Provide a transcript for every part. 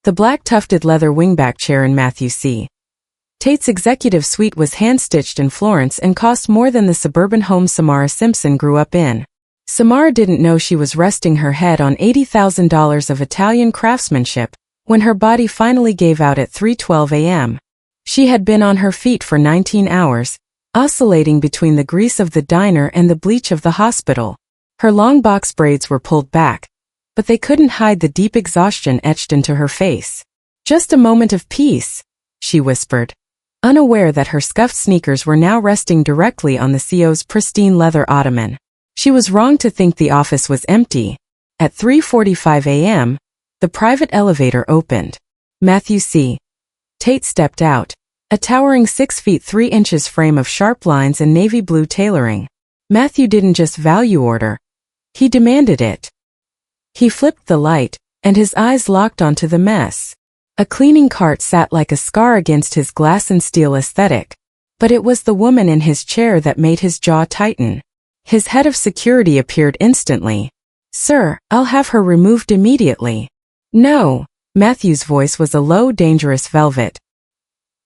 The black tufted leather wingback chair in Matthew C. Tate's executive suite was hand-stitched in Florence and cost more than the suburban home Samara Simpson grew up in. Samara didn't know she was resting her head on $80,000 of Italian craftsmanship when her body finally gave out at 3:12 a.m. She had been on her feet for 19 hours, oscillating between the grease of the diner and the bleach of the hospital. Her long box braids were pulled back, but they couldn't hide the deep exhaustion etched into her face. "Just a moment of peace," she whispered, unaware that her scuffed sneakers were now resting directly on the CO's pristine leather ottoman. She was wrong to think the office was empty. At 3:45 a.m., the private elevator opened. Matthew C. Tate stepped out, a towering 6 feet 3 inches frame of sharp lines and navy blue tailoring. Matthew didn't just value order. He demanded it. He flipped the light, and his eyes locked onto the mess. A cleaning cart sat like a scar against his glass and steel aesthetic, but it was the woman in his chair that made his jaw tighten. His head of security appeared instantly. "Sir, I'll have her removed immediately." "No." Matthew's voice was a low, dangerous velvet.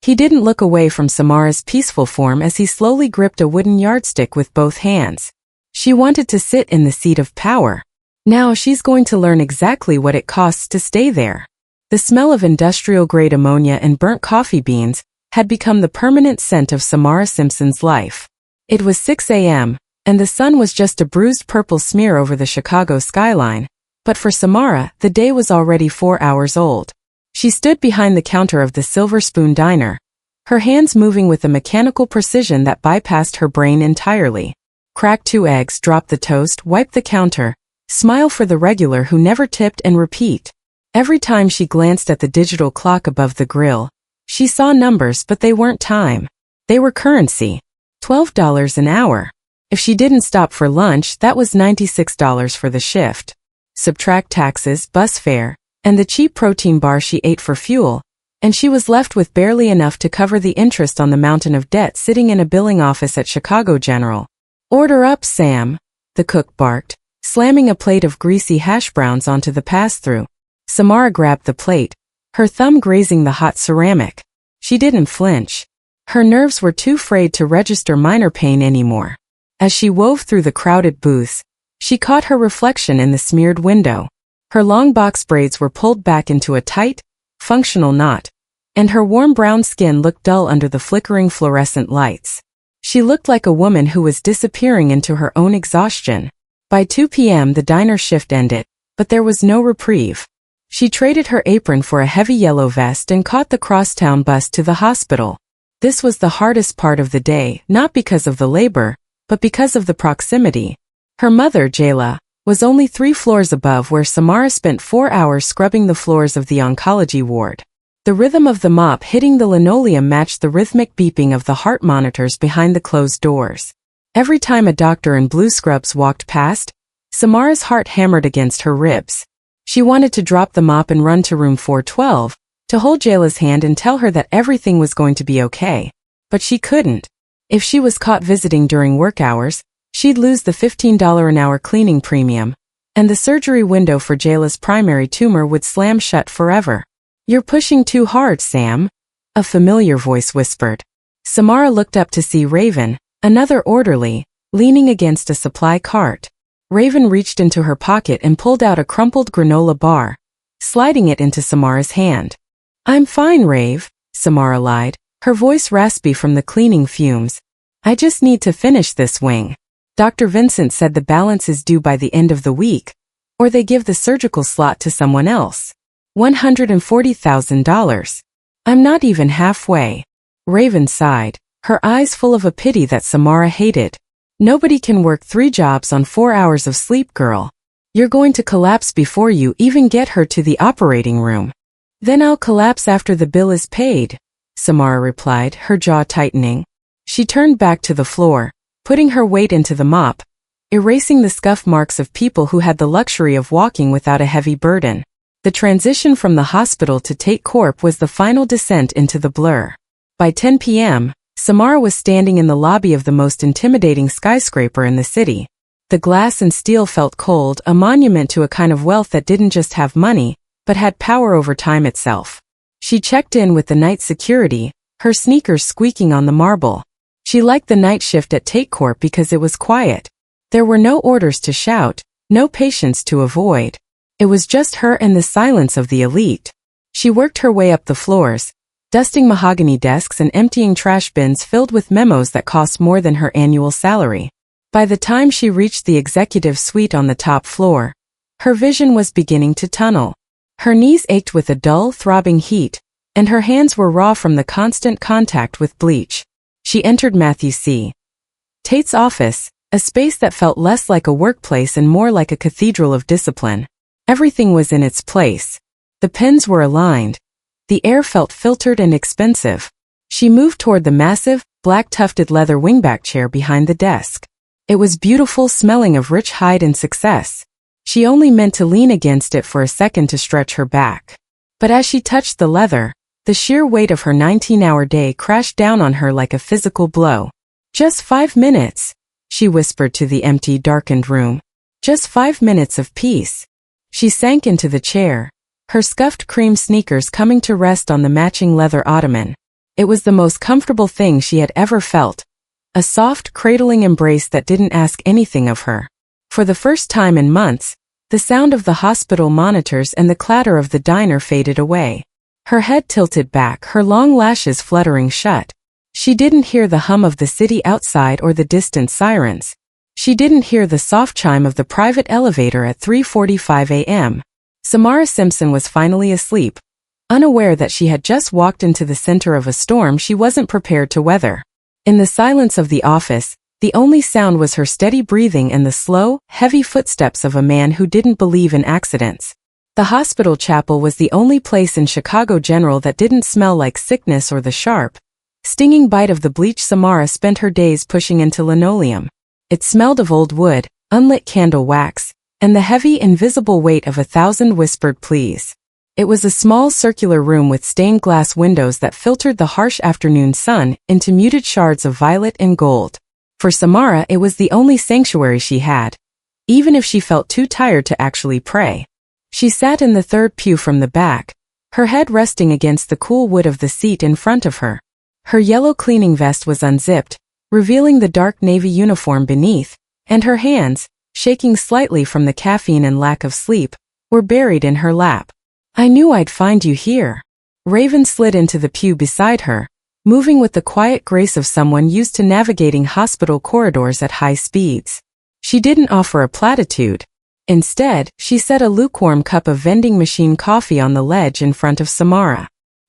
He didn't look away from Samara's peaceful form as he slowly gripped a wooden yardstick with both hands. She wanted to sit in the seat of power. Now she's going to learn exactly what it costs to stay there. The smell of industrial-grade ammonia and burnt coffee beans had become the permanent scent of Samara Simpson's life. It was 6 a.m., and the sun was just a bruised purple smear over the Chicago skyline, but for Samara, the day was already 4 hours old. She stood behind the counter of the Silver Spoon Diner, her hands moving with a mechanical precision that bypassed her brain entirely. Crack 2 eggs, drop the toast, wipe the counter, smile for the regular who never tipped, and repeat. Every time she glanced at the digital clock above the grill, she saw numbers, but they weren't time. They were currency. $12 an hour. If she didn't stop for lunch, that was $96 for the shift. Subtract taxes, bus fare, and the cheap protein bar she ate for fuel, and she was left with barely enough to cover the interest on the mountain of debt sitting in a billing office at Chicago General. "Order up, Sam," the cook barked, slamming a plate of greasy hash browns onto the pass-through. Samara grabbed the plate, her thumb grazing the hot ceramic. She didn't flinch. Her nerves were too frayed to register minor pain anymore. As she wove through the crowded booths, she caught her reflection in the smeared window. Her long box braids were pulled back into a tight, functional knot, and her warm brown skin looked dull under the flickering fluorescent lights. She looked like a woman who was disappearing into her own exhaustion. By 2 p.m. the diner shift ended, but there was no reprieve. She traded her apron for a heavy yellow vest and caught the crosstown bus to the hospital. This was the hardest part of the day, not because of the labor, but because of the proximity. Her mother, Jayla, was only 3 floors above where Samara spent 4 hours scrubbing the floors of the oncology ward. The rhythm of the mop hitting the linoleum matched the rhythmic beeping of the heart monitors behind the closed doors. Every time a doctor in blue scrubs walked past, Samara's heart hammered against her ribs. She wanted to drop the mop and run to room 412, to hold Jayla's hand and tell her that everything was going to be okay. But she couldn't. If she was caught visiting during work hours, she'd lose the $15 an hour cleaning premium, and the surgery window for Jayla's primary tumor would slam shut forever. "You're pushing too hard, Sam," a familiar voice whispered. Samara looked up to see Raven, another orderly, leaning against a supply cart. Raven reached into her pocket and pulled out a crumpled granola bar, sliding it into Samara's hand. "I'm fine, Rave," Samara lied, her voice raspy from the cleaning fumes. "I just need to finish this wing. Dr. Vincent said the balance is due by the end of the week, or they give the surgical slot to someone else. $140,000. I'm not even halfway." Raven sighed, her eyes full of a pity that Samara hated. "Nobody can work 3 jobs on 4 hours of sleep, girl. You're going to collapse before you even get her to the operating room." "Then I'll collapse after the bill is paid," Samara replied, her jaw tightening. She turned back to the floor, putting her weight into the mop, erasing the scuff marks of people who had the luxury of walking without a heavy burden. The transition from the hospital to Tate Corp was the final descent into the blur. By 10 p.m., Samara was standing in the lobby of the most intimidating skyscraper in the city. The glass and steel felt cold, a monument to a kind of wealth that didn't just have money, but had power over time itself. She checked in with the night security, her sneakers squeaking on the marble. She liked the night shift at Tate Corp because it was quiet. There were no orders to shout, no patients to avoid. It was just her and the silence of the elite. She worked her way up the floors, dusting mahogany desks and emptying trash bins filled with memos that cost more than her annual salary. By the time she reached the executive suite on the top floor, her vision was beginning to tunnel. Her knees ached with a dull, throbbing heat, and her hands were raw from the constant contact with bleach. She entered Matthew C. Tate's office, a space that felt less like a workplace and more like a cathedral of discipline. Everything was in its place. The pens were aligned. The air felt filtered and expensive. She moved toward the massive, black-tufted leather wingback chair behind the desk. It was beautiful, smelling of rich hide and success. She only meant to lean against it for a second to stretch her back. But as she touched the leather, the sheer weight of her 19-hour day crashed down on her like a physical blow. "Just 5 minutes," she whispered to the empty, darkened room. "Just 5 minutes of peace." She sank into the chair, her scuffed cream sneakers coming to rest on the matching leather ottoman. It was the most comfortable thing she had ever felt. A soft, cradling embrace that didn't ask anything of her. For the first time in months, the sound of the hospital monitors and the clatter of the diner faded away. Her head tilted back, her long lashes fluttering shut. She didn't hear the hum of the city outside or the distant sirens. She didn't hear the soft chime of the private elevator at 3:45 a.m. Samara Simpson was finally asleep, unaware that she had just walked into the center of a storm she wasn't prepared to weather. In the silence of the office, the only sound was her steady breathing and the slow, heavy footsteps of a man who didn't believe in accidents. The hospital chapel was the only place in Chicago General that didn't smell like sickness or the sharp, stinging bite of the bleach Samara spent her days pushing into linoleum. It smelled of old wood, unlit candle wax, and the heavy, invisible weight of 1,000 whispered pleas. It was a small circular room with stained glass windows that filtered the harsh afternoon sun into muted shards of violet and gold. For Samara, it was the only sanctuary she had, even if she felt too tired to actually pray. She sat in the third pew from the back, her head resting against the cool wood of the seat in front of her. Her yellow cleaning vest was unzipped, revealing the dark navy uniform beneath, and her hands, shaking slightly from the caffeine and lack of sleep, were buried in her lap. "I knew I'd find you here." Raven slid into the pew beside her, moving with the quiet grace of someone used to navigating hospital corridors at high speeds. She didn't offer a platitude. Instead, she set a lukewarm cup of vending machine coffee on the ledge in front of Samara.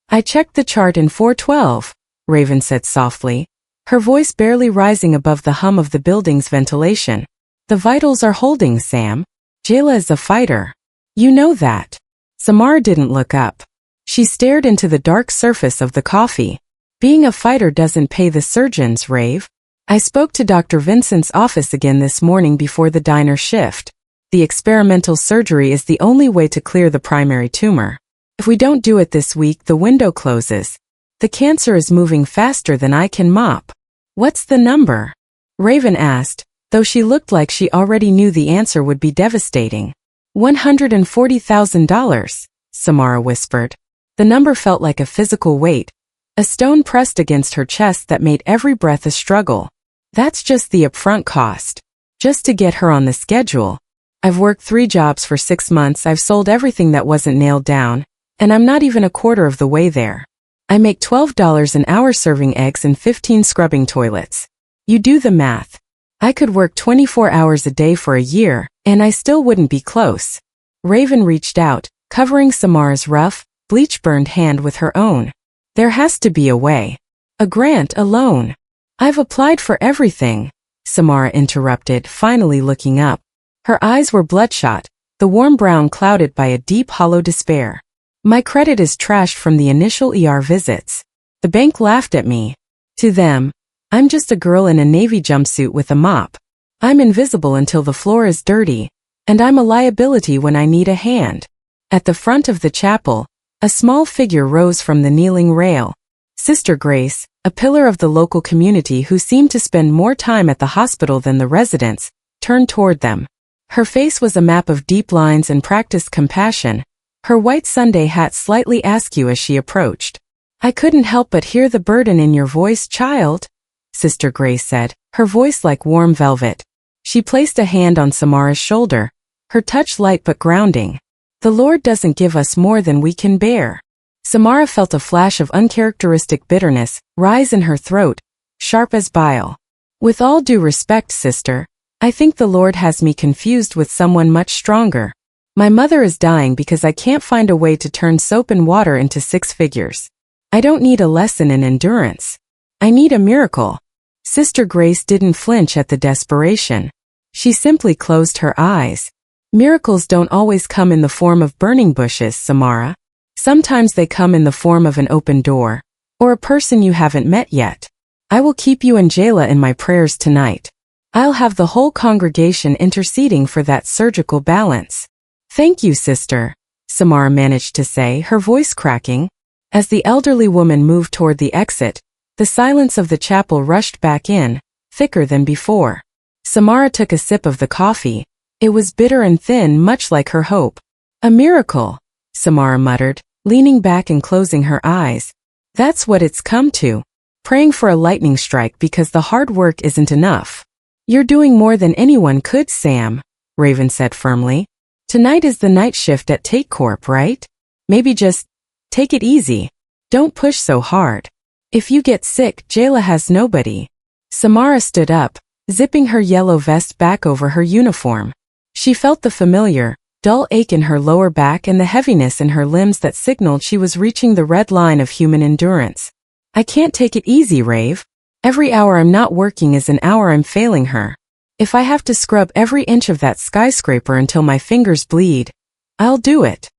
"I checked the chart in 412, Raven said softly, her voice barely rising above the hum of the building's ventilation. "The vitals are holding, Sam. Jayla is a fighter. You know that." Samara didn't look up. She stared into the dark surface of the coffee. "Being a fighter doesn't pay the surgeons, Rave. I spoke to Dr. Vincent's office again this morning before the diner shift. The experimental surgery is the only way to clear the primary tumor. If we don't do it this week, the window closes. The cancer is moving faster than I can mop." "What's the number?" Raven asked, though she looked like she already knew the answer would be devastating. $140,000, Samara whispered. The number felt like a physical weight, a stone pressed against her chest that made every breath a struggle. "That's just the upfront cost. Just to get her on the schedule. I've worked 3 jobs for 6 months, I've sold everything that wasn't nailed down, and I'm not even a quarter of the way there. I make $12 an hour serving eggs and 15 scrubbing toilets. You do the math. I could work 24 hours a day for a year, and I still wouldn't be close." Raven reached out, covering Samara's rough, bleach-burned hand with her own. "There has to be a way. A grant, a loan." "I've applied for everything," Samara interrupted, finally looking up. Her eyes were bloodshot, the warm brown clouded by a deep, hollow despair. "My credit is trashed from the initial ER visits. The bank laughed at me. To them, I'm just a girl in a navy jumpsuit with a mop. I'm invisible until the floor is dirty, and I'm a liability when I need a hand." At the front of the chapel, a small figure rose from the kneeling rail. Sister Grace, a pillar of the local community who seemed to spend more time at the hospital than the residents, turned toward them. Her face was a map of deep lines and practiced compassion, her white Sunday hat slightly askew as she approached. "I couldn't help but hear the burden in your voice, child," Sister Grace said, her voice like warm velvet. She placed a hand on Samara's shoulder, her touch light but grounding. "The Lord doesn't give us more than we can bear." Samara felt a flash of uncharacteristic bitterness rise in her throat, sharp as bile. "With all due respect, sister, I think the Lord has me confused with someone much stronger. My mother is dying because I can't find a way to turn soap and water into 6 figures. I don't need a lesson in endurance. I need a miracle." Sister Grace didn't flinch at the desperation. She simply closed her eyes. "Miracles don't always come in the form of burning bushes, Samara. Sometimes they come in the form of an open door, or a person you haven't met yet. I will keep you and Jayla in my prayers tonight. I'll have the whole congregation interceding for that surgical balance." "Thank you, sister," Samara managed to say, her voice cracking. As the elderly woman moved toward the exit, the silence of the chapel rushed back in, thicker than before. Samara took a sip of the coffee. It was bitter and thin, much like her hope. "A miracle," Samara muttered, leaning back and closing her eyes. "That's what it's come to. Praying for a lightning strike because the hard work isn't enough." "You're doing more than anyone could, Sam," Raven said firmly. "Tonight is the night shift at Tate Corp, right? Maybe just take it easy. Don't push so hard. If you get sick, Jayla has nobody." Samara stood up, zipping her yellow vest back over her uniform. She felt the familiar, dull ache in her lower back and the heaviness in her limbs that signaled she was reaching the red line of human endurance. "I can't take it easy, Rave. Every hour I'm not working is an hour I'm failing her. If I have to scrub every inch of that skyscraper until my fingers bleed, I'll do it."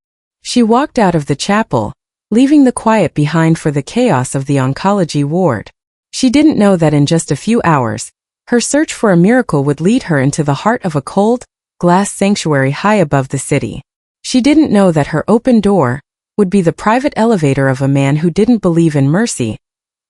She walked out of the chapel, leaving the quiet behind for the chaos of the oncology ward. She didn't know that in just a few hours, her search for a miracle would lead her into the heart of a cold, glass sanctuary high above the city. She didn't know that her open door would be the private elevator of a man who didn't believe in mercy,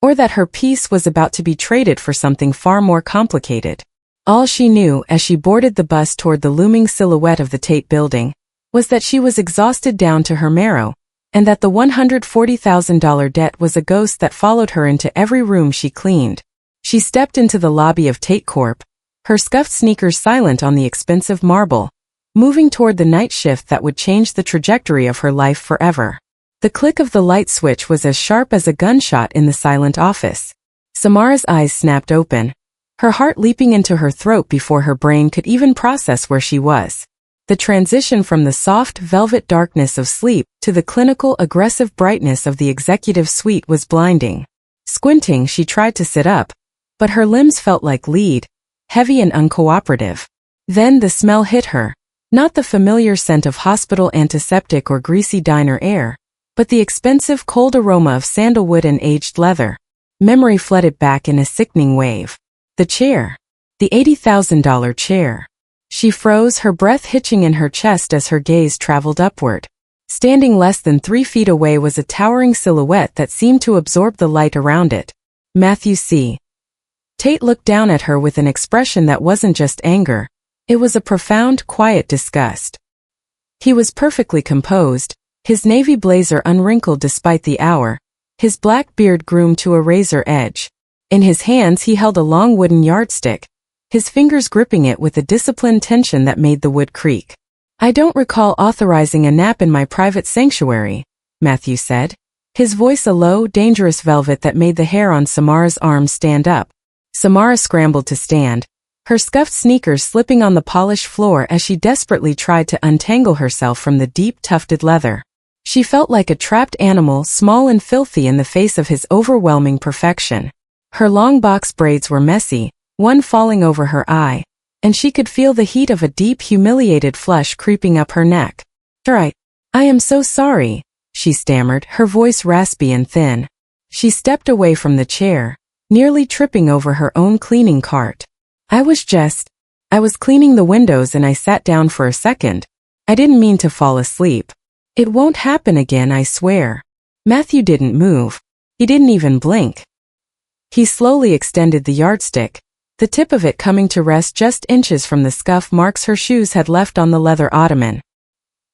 or that her peace was about to be traded for something far more complicated. All she knew as she boarded the bus toward the looming silhouette of the Tate building was that she was exhausted down to her marrow, and that the $140,000 debt was a ghost that followed her into every room she cleaned. She stepped into the lobby of Tate Corp, her scuffed sneakers silent on the expensive marble, moving toward the night shift that would change the trajectory of her life forever. The click of the light switch was as sharp as a gunshot in the silent office. Samara's eyes snapped open, her heart leaping into her throat before her brain could even process where she was. The transition from the soft, velvet darkness of sleep to the clinical, aggressive brightness of the executive suite was blinding. Squinting, she tried to sit up, but her limbs felt like lead, heavy and uncooperative. Then the smell hit her, not the familiar scent of hospital antiseptic or greasy diner air, but the expensive cold aroma of sandalwood and aged leather. Memory flooded back in a sickening wave. The chair. The $80,000 chair. She froze, her breath hitching in her chest as her gaze traveled upward. Standing less than 3 feet away was a towering silhouette that seemed to absorb the light around it. Matthew C. Tate looked down at her with an expression that wasn't just anger. It was a profound, quiet disgust. He was perfectly composed, his navy blazer unwrinkled despite the hour, his black beard groomed to a razor edge. In his hands he held a long wooden yardstick, his fingers gripping it with a disciplined tension that made the wood creak. "I don't recall authorizing a nap in my private sanctuary," Matthew said, his voice a low, dangerous velvet that made the hair on Samara's arms stand up. Samara scrambled to stand, her scuffed sneakers slipping on the polished floor as she desperately tried to untangle herself from the deep, tufted leather. She felt like a trapped animal, small and filthy in the face of his overwhelming perfection. Her long box braids were messy, one falling over her eye, and she could feel the heat of a deep, humiliated flush creeping up her neck. "I am so sorry," she stammered, her voice raspy and thin. She stepped away from the chair, nearly tripping over her own cleaning cart. I was cleaning the windows and I sat down for a second. I didn't mean to fall asleep. It won't happen again, I swear." Matthew didn't move. He didn't even blink. He slowly extended the yardstick, the tip of it coming to rest just inches from the scuff marks her shoes had left on the leather ottoman.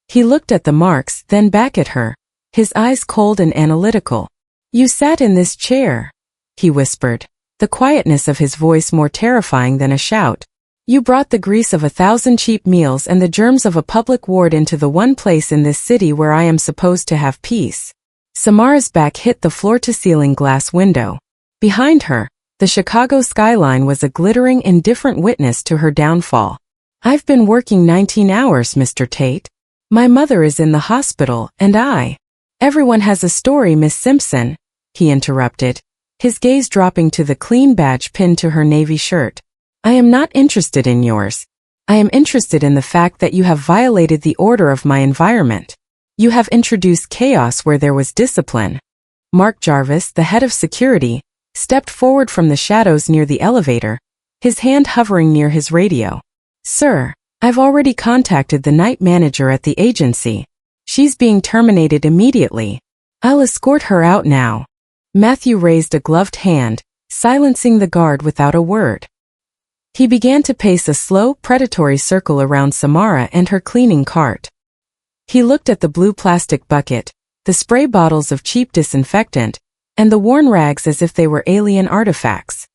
He looked at the marks, then back at her, his eyes cold and analytical. "You sat in this chair," he whispered, the quietness of his voice more terrifying than a shout. "You brought the grease of 1,000 cheap meals and the germs of a public ward into the one place in this city where I am supposed to have peace." Samara's back hit the floor-to-ceiling glass window. Behind her, the Chicago skyline was a glittering, indifferent witness to her downfall. "I've been working 19 hours, Mr. Tate. My mother is in the hospital, and Everyone has a story, Miss Simpson," he interrupted, his gaze dropping to the clean badge pinned to her navy shirt. "I am not interested in yours. I am interested in the fact that you have violated the order of my environment. You have introduced chaos where there was discipline." Mark Jarvis, the head of security, stepped forward from the shadows near the elevator, his hand hovering near his radio. "Sir, I've already contacted the night manager at the agency. She's being terminated immediately. I'll escort her out now." Matthew raised a gloved hand, silencing the guard without a word. He began to pace a slow, predatory circle around Samara and her cleaning cart. He looked at the blue plastic bucket, the spray bottles of cheap disinfectant, and the worn rags as if they were alien artifacts.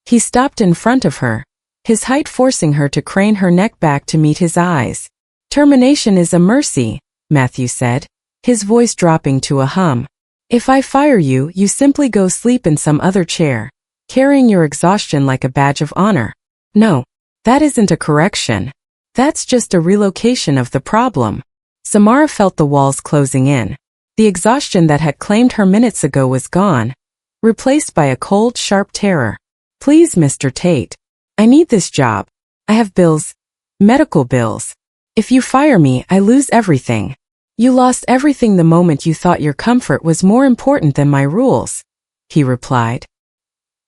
He stopped in front of her, his height forcing her to crane her neck back to meet his eyes. "Termination is a mercy," Matthew said, his voice dropping to a hum. "If I fire you, you simply go sleep in some other chair, carrying your exhaustion like a badge of honor. No, that isn't a correction. That's just a relocation of the problem." Samara felt the walls closing in. The exhaustion that had claimed her minutes ago was gone, replaced by a cold, sharp terror. "Please, Mr. Tate. I need this job. I have bills. Medical bills. If you fire me, I lose everything. You lost everything the moment you thought your comfort was more important than my rules," he replied.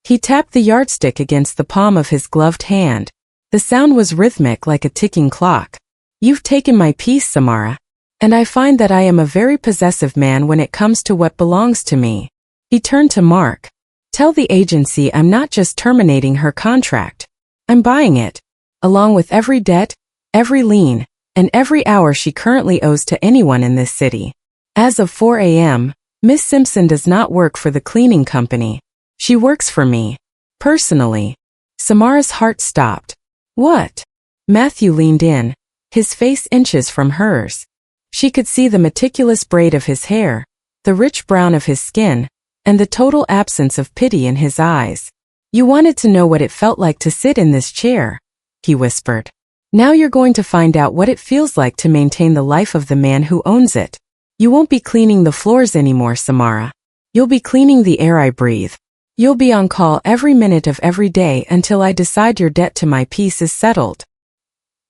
He tapped the yardstick against the palm of his gloved hand. The sound was rhythmic like a ticking clock. "You've taken my peace, Samara. And I find that I am a very possessive man when it comes to what belongs to me." He turned to Mark. "Tell the agency I'm not just terminating her contract. I'm buying it, along with every debt, every lien, and every hour she currently owes to anyone in this city. As of 4 a.m., Miss Simpson does not work for the cleaning company. She works for me. Personally." Samara's heart stopped. "What?" Matthew leaned in, his face inches from hers. She could see the meticulous braid of his hair, the rich brown of his skin, and the total absence of pity in his eyes. "You wanted to know what it felt like to sit in this chair," he whispered. "Now you're going to find out what it feels like to maintain the life of the man who owns it. You won't be cleaning the floors anymore, Samara. You'll be cleaning the air I breathe. You'll be on call every minute of every day until I decide your debt to my peace is settled."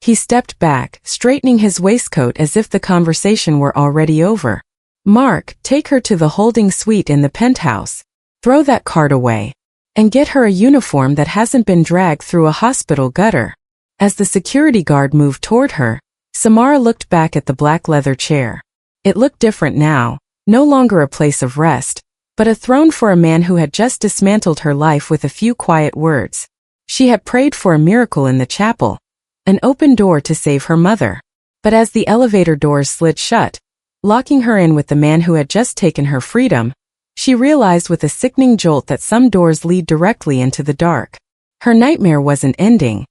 He stepped back, straightening his waistcoat as if the conversation were already over. "Mark, take her to the holding suite in the penthouse. Throw that card away. And get her a uniform that hasn't been dragged through a hospital gutter." As the security guard moved toward her, Samara looked back at the black leather chair. It looked different now, no longer a place of rest, but a throne for a man who had just dismantled her life with a few quiet words. She had prayed for a miracle in the chapel, an open door to save her mother. But as the elevator doors slid shut, locking her in with the man who had just taken her freedom, she realized with a sickening jolt that some doors lead directly into the dark. Her nightmare wasn't ending.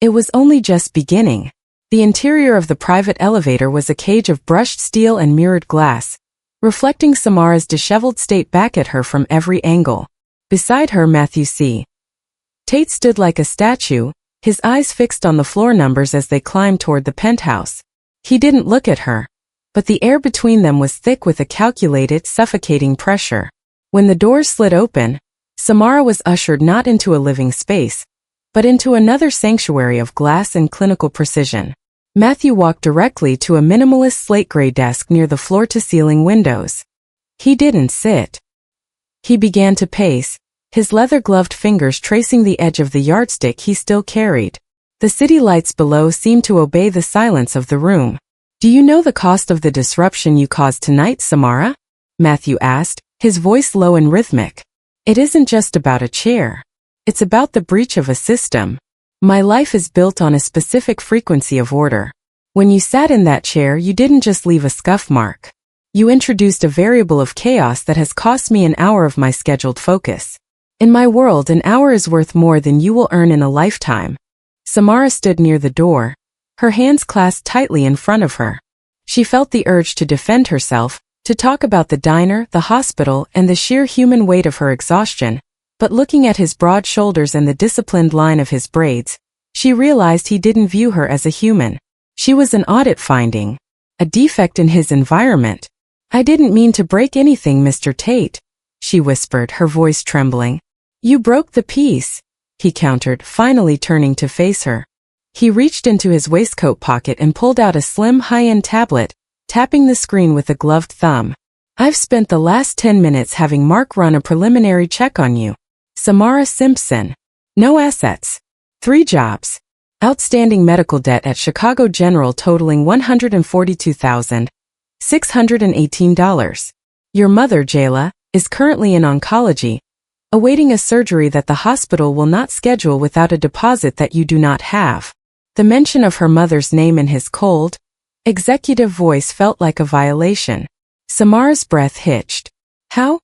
It was only just beginning. The interior of the private elevator was a cage of brushed steel and mirrored glass, reflecting Samara's disheveled state back at her from every angle. Beside her, Matthew C. Tate stood like a statue, his eyes fixed on the floor numbers as they climbed toward the penthouse. He didn't look at her, but the air between them was thick with a calculated, suffocating pressure. When the doors slid open, Samara was ushered not into a living space, but into another sanctuary of glass and clinical precision. Matthew walked directly to a minimalist slate-gray desk near the floor-to-ceiling windows. He didn't sit. He began to pace, his leather-gloved fingers tracing the edge of the yardstick he still carried. The city lights below seemed to obey the silence of the room. "Do you know the cost of the disruption you caused tonight, Samara?" Matthew asked, his voice low and rhythmic. "It isn't just about a chair. It's about the breach of a system. My life is built on a specific frequency of order. When you sat in that chair, you didn't just leave a scuff mark. You introduced a variable of chaos that has cost me an hour of my scheduled focus. In my world, an hour is worth more than you will earn in a lifetime. Samara stood near the door, her hands clasped tightly in front of her. She felt the urge to defend herself, to talk about the diner, the hospital, and the sheer human weight of her exhaustion, but looking at his broad shoulders and the disciplined line of his braids, she realized he didn't view her as a human. She was an audit finding, a defect in his environment. "I didn't mean to break anything, Mr. Tate," she whispered, her voice trembling. "You broke the piece," he countered, finally turning to face her. He reached into his waistcoat pocket and pulled out a slim high-end tablet, tapping the screen with a gloved thumb. "I've spent the last 10 minutes having Mark run a preliminary check on you. Samara Simpson. No assets. 3 jobs. Outstanding medical debt at Chicago General totaling $142,618. Your mother, Jayla, is currently in oncology, awaiting a surgery that the hospital will not schedule without a deposit that you do not have." The mention of her mother's name in his cold, executive voice felt like a violation. Samara's breath hitched. How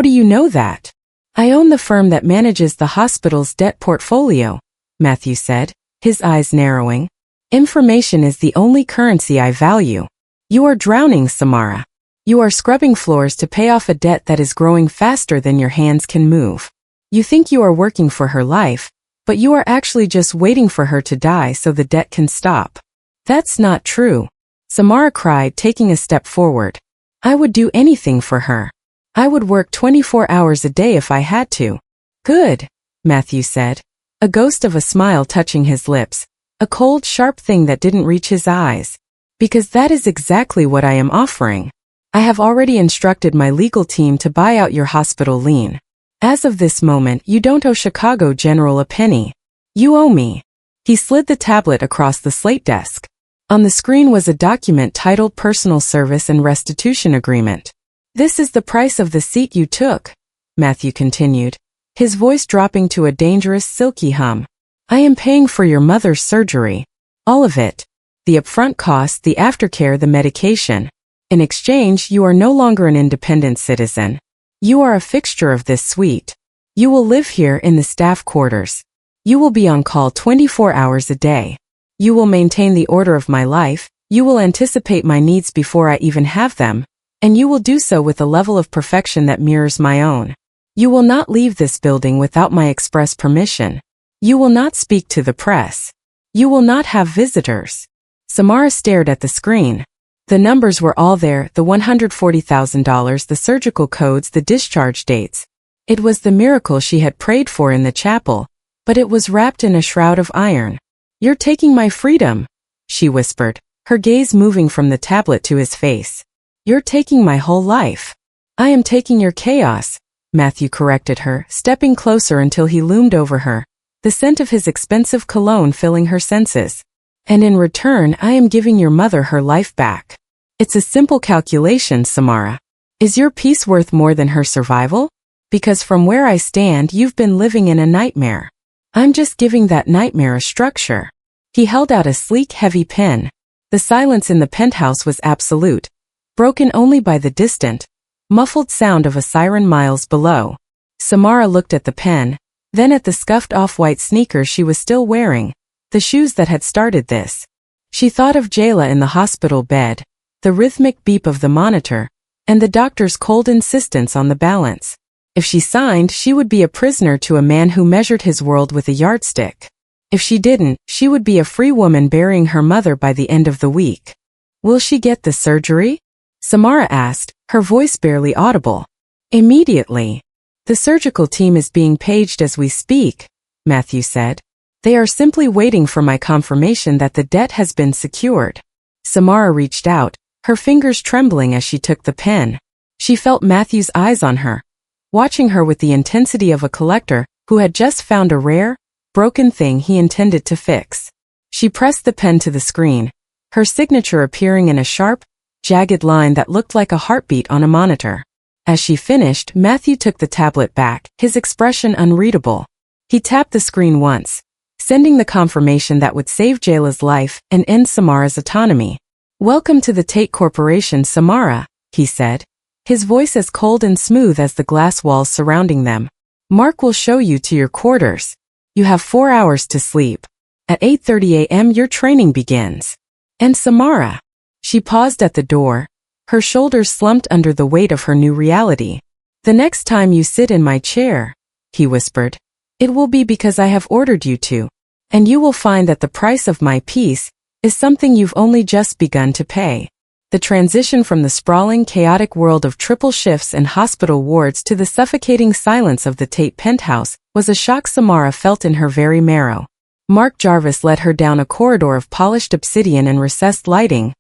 do you know that?" "I own the firm that manages the hospital's debt portfolio," Matthew said, his eyes narrowing. "Information is the only currency I value. You are drowning, Samara. You are scrubbing floors to pay off a debt that is growing faster than your hands can move. You think you are working for her life, but you are actually just waiting for her to die so the debt can stop." "That's not true," Samara cried, taking a step forward. "I would do anything for her. I would work 24 hours a day if I had to." "Good," Matthew said, a ghost of a smile touching his lips, a cold, sharp thing that didn't reach his eyes. "Because that is exactly what I am offering. I have already instructed my legal team to buy out your hospital lien. As of this moment, you don't owe Chicago General a penny. You owe me." He slid the tablet across the slate desk. On the screen was a document titled Personal Service and Restitution Agreement. "This is the price of the seat you took," Matthew continued, his voice dropping to a dangerous, silky hum. "I am paying for your mother's surgery. All of it. The upfront costs, the aftercare, the medication. In exchange, you are no longer an independent citizen. You are a fixture of this suite. You will live here in the staff quarters. You will be on call 24 hours a day. You will maintain the order of my life, you will anticipate my needs before I even have them, and you will do so with a level of perfection that mirrors my own. You will not leave this building without my express permission. You will not speak to the press. You will not have visitors." Samara stared at the screen. The numbers were all there, the $140,000, the surgical codes, the discharge dates. It was the miracle she had prayed for in the chapel, but it was wrapped in a shroud of iron. "You're taking my freedom," she whispered, her gaze moving from the tablet to his face. "You're taking my whole life." "I am taking your chaos," Matthew corrected her, stepping closer until he loomed over her, the scent of his expensive cologne filling her senses. "And in return, I am giving your mother her life back. It's a simple calculation, Samara. Is your peace worth more than her survival? Because from where I stand, you've been living in a nightmare. I'm just giving that nightmare a structure." He held out a sleek, heavy pen. The silence in the penthouse was absolute, broken only by the distant, muffled sound of a siren miles below. Samara looked at the pen, then at the scuffed off-white sneakers she was still wearing, the shoes that had started this. She thought of Jayla in the hospital bed, the rhythmic beep of the monitor, and the doctor's cold insistence on the balance. If she signed, she would be a prisoner to a man who measured his world with a yardstick. If she didn't, she would be a free woman burying her mother by the end of the week. "Will she get the surgery?" Samara asked, her voice barely audible. "Immediately. The surgical team is being paged as we speak," Matthew said. "They are simply waiting for my confirmation that the debt has been secured." Samara reached out, her fingers trembling as she took the pen. She felt Matthew's eyes on her, watching her with the intensity of a collector who had just found a rare, broken thing he intended to fix. She pressed the pen to the screen, her signature appearing in a sharp, jagged line that looked like a heartbeat on a monitor. As she finished, Matthew took the tablet back, his expression unreadable. He tapped the screen once, sending the confirmation that would save Jayla's life and end Samara's autonomy. "Welcome to the Tate Corporation, Samara," he said, his voice as cold and smooth as the glass walls surrounding them. "Mark will show you to your quarters. You have 4 hours to sleep. At 8:30 a.m. your training begins." And Samara. She paused at the door, her shoulders slumped under the weight of her new reality. "The next time you sit in my chair," he whispered, "it will be because I have ordered you to. And you will find that the price of my peace is something you've only just begun to pay." The transition from the sprawling, chaotic world of triple shifts and hospital wards to the suffocating silence of the Tate penthouse was a shock Samara felt in her very marrow. Mark Jarvis led her down a corridor of polished obsidian and recessed lighting,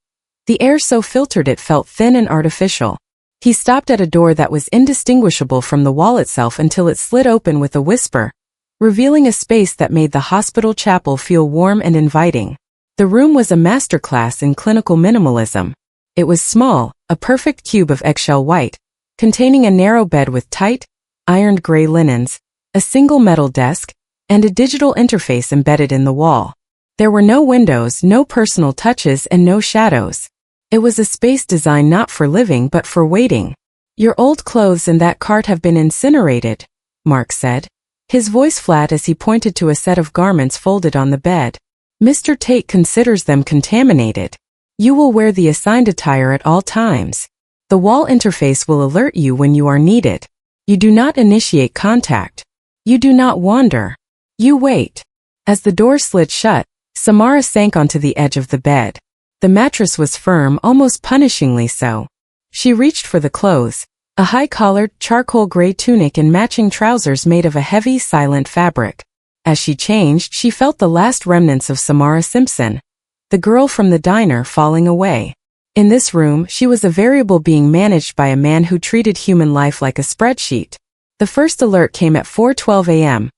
the air so filtered it felt thin and artificial. He stopped at a door that was indistinguishable from the wall itself until it slid open with a whisper, revealing a space that made the hospital chapel feel warm and inviting. The room was a masterclass in clinical minimalism. It was small, a perfect cube of eggshell white, containing a narrow bed with tight, ironed gray linens, a single metal desk, and a digital interface embedded in the wall. There were no windows, no personal touches, and no shadows. It was a space designed not for living but for waiting. "Your old clothes and that cart have been incinerated," Mark said, his voice flat as he pointed to a set of garments folded on the bed. "Mr. Tate considers them contaminated. You will wear the assigned attire at all times. The wall interface will alert you when you are needed. You do not initiate contact. You do not wander. You wait." As the door slid shut, Samara sank onto the edge of the bed. The mattress was firm, almost punishingly so. She reached for the clothes, a high-collared, charcoal gray tunic and matching trousers made of a heavy, silent fabric. As she changed, she felt the last remnants of Samara Simpson, the girl from the diner, falling away. In this room, she was a variable being managed by a man who treated human life like a spreadsheet. The first alert came at 4:12 a.m.,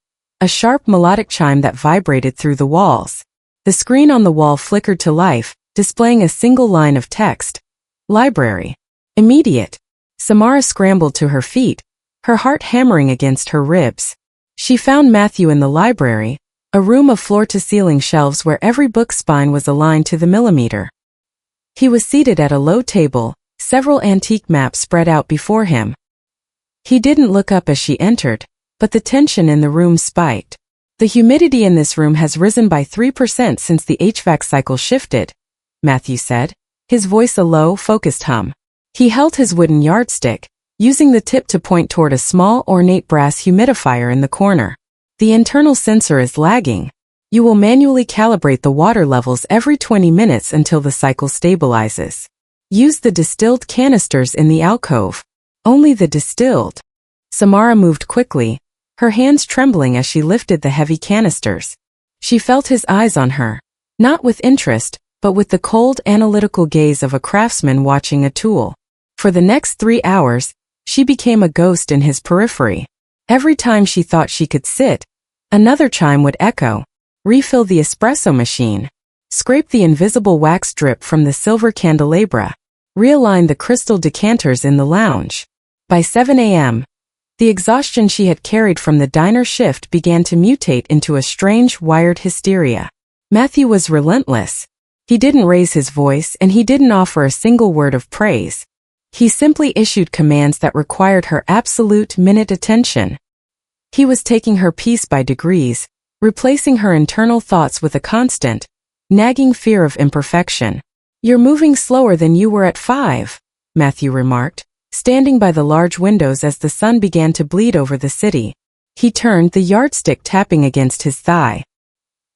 a sharp melodic chime that vibrated through the walls. The screen on the wall flickered to life, displaying a single line of text. "Library. Immediate." Samara scrambled to her feet, her heart hammering against her ribs. She found Matthew in the library, a room of floor-to-ceiling shelves where every book spine was aligned to the millimeter. He was seated at a low table, several antique maps spread out before him. He didn't look up as she entered, but the tension in the room spiked. "The humidity in this room has risen by 3% since the HVAC cycle shifted," Matthew said, his voice a low, focused hum. He held his wooden yardstick, using the tip to point toward a small, ornate brass humidifier in the corner. "The internal sensor is lagging. You will manually calibrate the water levels every 20 minutes until the cycle stabilizes. Use the distilled canisters in the alcove. Only the distilled." Samara moved quickly, her hands trembling as she lifted the heavy canisters. She felt his eyes on her, not with interest, but with the cold, analytical gaze of a craftsman watching a tool. For the next 3 hours, she became a ghost in his periphery. Every time she thought she could sit, another chime would echo. Refill the espresso machine. Scrape the invisible wax drip from the silver candelabra. Realign the crystal decanters in the lounge. By 7 a.m., the exhaustion she had carried from the diner shift began to mutate into a strange, wired hysteria. Matthew was relentless. He didn't raise his voice and he didn't offer a single word of praise. He simply issued commands that required her absolute minute attention. He was taking her peace by degrees, replacing her internal thoughts with a constant, nagging fear of imperfection. "You're moving slower than you were at 5, Matthew remarked, standing by the large windows as the sun began to bleed over the city. He turned, the yardstick tapping against his thigh.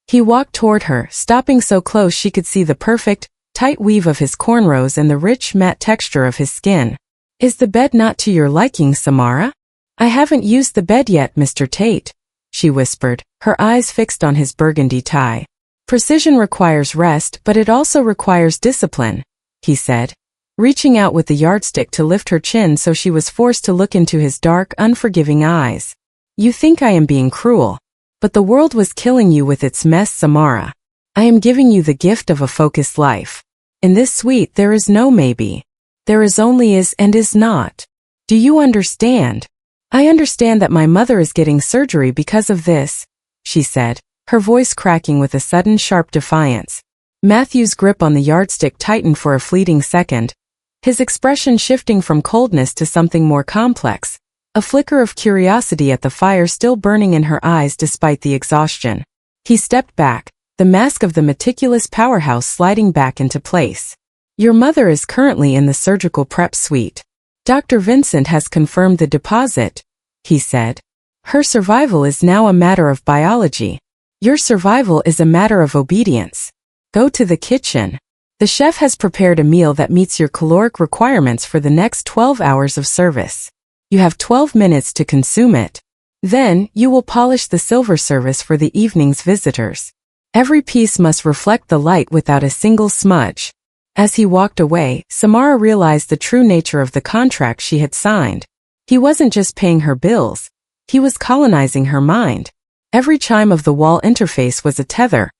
He walked toward her, stopping so close she could see the perfect, tight weave of his cornrows and the rich, matte texture of his skin. "Is the bed not to your liking, Samara?" "I haven't used the bed yet, Mr. Tate," she whispered, her eyes fixed on his burgundy tie. "Precision requires rest, but it also requires discipline," he said, reaching out with the yardstick to lift her chin so she was forced to look into his dark, unforgiving eyes. "You think I am being cruel. But the world was killing you with its mess, Samara. I am giving you the gift of a focused life. In this suite there is no maybe. There is only is and is not. Do you understand?" "I understand that my mother is getting surgery because of this," she said, her voice cracking with a sudden sharp defiance. Matthew's grip on the yardstick tightened for a fleeting second, his expression shifting from coldness to something more complex, a flicker of curiosity at the fire still burning in her eyes despite the exhaustion. He stepped back, the mask of the meticulous powerhouse sliding back into place. Your mother is currently in the surgical prep suite. Dr. Vincent has confirmed the deposit, he said. Her survival is now a matter of biology. Your survival is a matter of obedience. Go to the kitchen. The chef has prepared a meal that meets your caloric requirements for the next 12 hours of service. You have 12 minutes to consume it. Then, you will polish the silver service for the evening's visitors. Every piece must reflect the light without a single smudge. As he walked away, Samara realized the true nature of the contract she had signed. He wasn't just paying her bills. He was colonizing her mind. Every chime of the wall interface was a tether,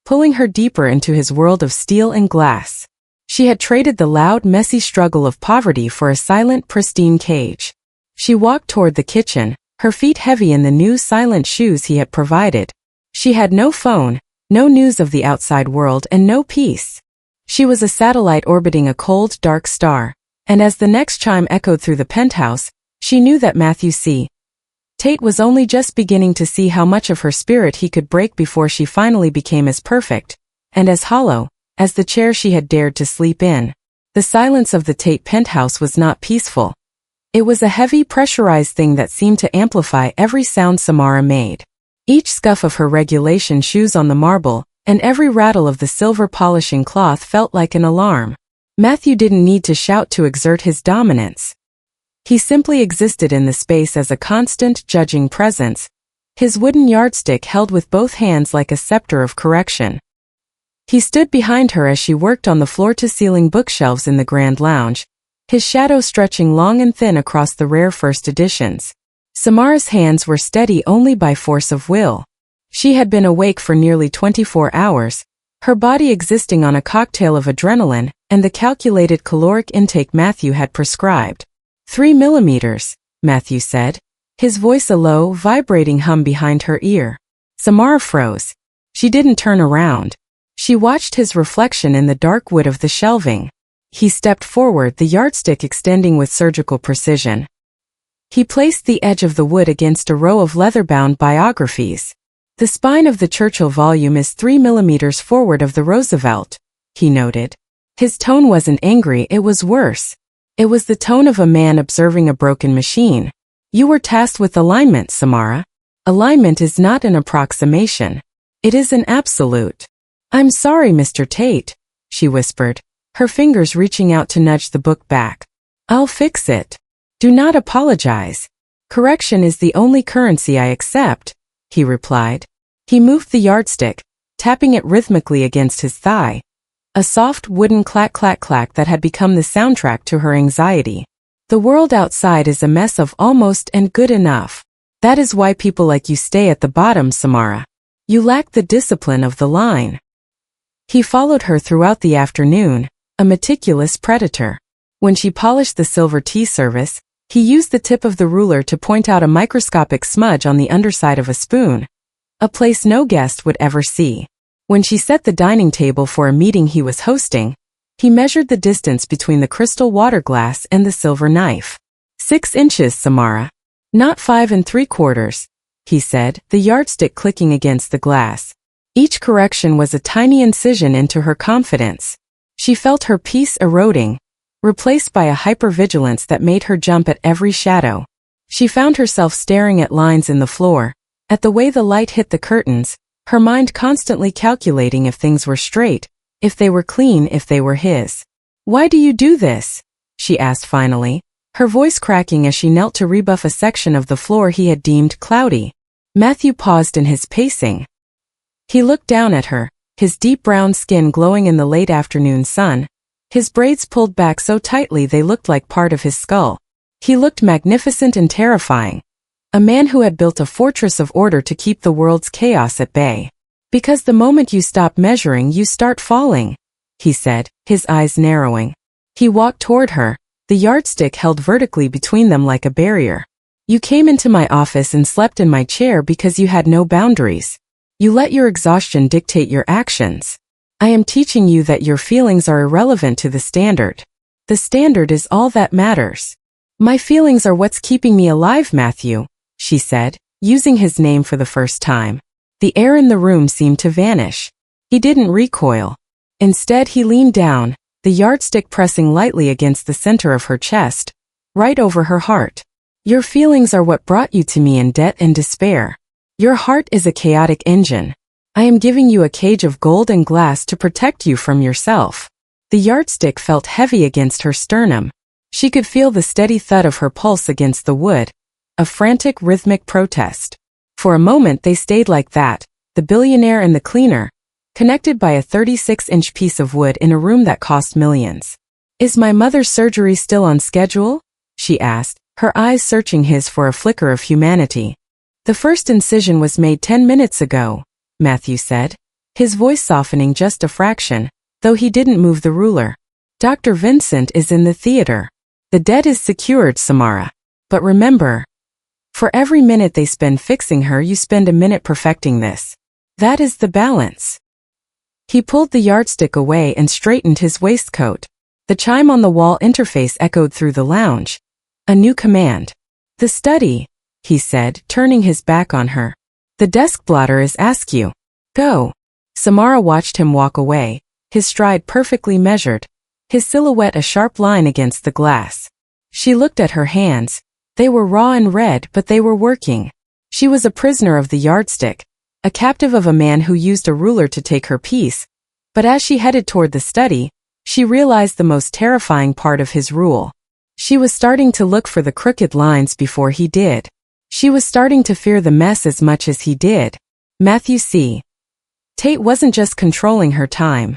pulling her deeper into his world of steel and glass. She had traded the loud, messy struggle of poverty for a silent, pristine cage. She walked toward the kitchen, her feet heavy in the new silent shoes he had provided. She had no phone, no news of the outside world, and no peace. She was a satellite orbiting a cold, dark star, and as the next chime echoed through the penthouse, she knew that Matthew C. Tate was only just beginning to see how much of her spirit he could break before she finally became as perfect, and as hollow, as the chair she had dared to sleep in. The silence of the Tate penthouse was not peaceful. It was a heavy, pressurized thing that seemed to amplify every sound Samara made. Each scuff of her regulation shoes on the marble, and every rattle of the silver polishing cloth felt like an alarm. Matthew didn't need to shout to exert his dominance. He simply existed in the space as a constant, judging presence, his wooden yardstick held with both hands like a scepter of correction. He stood behind her as she worked on the floor-to-ceiling bookshelves in the grand lounge, his shadow stretching long and thin across the rare first editions. Samara's hands were steady only by force of will. She had been awake for nearly 24 hours, her body existing on a cocktail of adrenaline and the calculated caloric intake Matthew had prescribed. 3 millimeters, Matthew said, his voice a low, vibrating hum behind her ear. Samara froze. She didn't turn around. She watched his reflection in the dark wood of the shelving. He stepped forward, the yardstick extending with surgical precision. He placed the edge of the wood against a row of leather-bound biographies. The spine of the Churchill volume is 3 millimeters forward of the Roosevelt, he noted. His tone wasn't angry, it was worse. It was the tone of a man observing a broken machine. You were tasked with alignment, Samara. Alignment is not an approximation. It is an absolute. I'm sorry, Mr. Tate, she whispered, her fingers reaching out to nudge the book back. I'll fix it. Do not apologize. Correction is the only currency I accept, he replied. He moved the yardstick, tapping it rhythmically against his thigh. A soft wooden clack-clack-clack that had become the soundtrack to her anxiety. The world outside is a mess of almost and good enough. That is why people like you stay at the bottom, Samara. You lack the discipline of the line. He followed her throughout the afternoon, a meticulous predator. When she polished the silver tea service, he used the tip of the ruler to point out a microscopic smudge on the underside of a spoon, a place no guest would ever see. When she set the dining table for a meeting he was hosting, he measured the distance between the crystal water glass and the silver knife. 6 inches, Samara. Not 5 3/4, he said, the yardstick clicking against the glass. Each correction was a tiny incision into her confidence. She felt her peace eroding, replaced by a hypervigilance that made her jump at every shadow. She found herself staring at lines in the floor, at the way the light hit the curtains, her mind constantly calculating if things were straight, if they were clean, if they were his. Why do you do this? She asked finally, her voice cracking as she knelt to rebuff a section of the floor he had deemed cloudy. Matthew paused in his pacing. He looked down at her, his deep brown skin glowing in the late afternoon sun, his braids pulled back so tightly they looked like part of his skull. He looked magnificent and terrifying. A man who had built a fortress of order to keep the world's chaos at bay. Because the moment you stop measuring, you start falling, he said, his eyes narrowing. He walked toward her, the yardstick held vertically between them like a barrier. You came into my office and slept in my chair because you had no boundaries. You let your exhaustion dictate your actions. I am teaching you that your feelings are irrelevant to the standard. The standard is all that matters. My feelings are what's keeping me alive, Matthew, she said, using his name for the first time. The air in the room seemed to vanish. He didn't recoil. Instead, he leaned down, the yardstick pressing lightly against the center of her chest, right over her heart. Your feelings are what brought you to me in debt and despair. Your heart is a chaotic engine. I am giving you a cage of gold and glass to protect you from yourself. The yardstick felt heavy against her sternum. She could feel the steady thud of her pulse against the wood, a frantic rhythmic protest. For a moment they stayed like that, the billionaire and the cleaner, connected by a 36-inch piece of wood in a room that cost millions. Is my mother's surgery still on schedule? She asked, her eyes searching his for a flicker of humanity. The first incision was made 10 minutes ago, Matthew said, his voice softening just a fraction, though he didn't move the ruler. Dr. Vincent is in the theater. The debt is secured, Samara. But remember, for every minute they spend fixing her, you spend a minute perfecting this. That is the balance. He pulled the yardstick away and straightened his waistcoat. The chime on the wall interface echoed through the lounge. A new command. The study, he said, turning his back on her. The desk blotter is askew. Go. Samara watched him walk away, his stride perfectly measured, his silhouette a sharp line against the glass. She looked at her hands. They were raw and red, but they were working. She was a prisoner of the yardstick, a captive of a man who used a ruler to take her peace. But as she headed toward the study, she realized the most terrifying part of his rule. She was starting to look for the crooked lines before he did. She was starting to fear the mess as much as he did. Matthew C. Tate wasn't just controlling her time.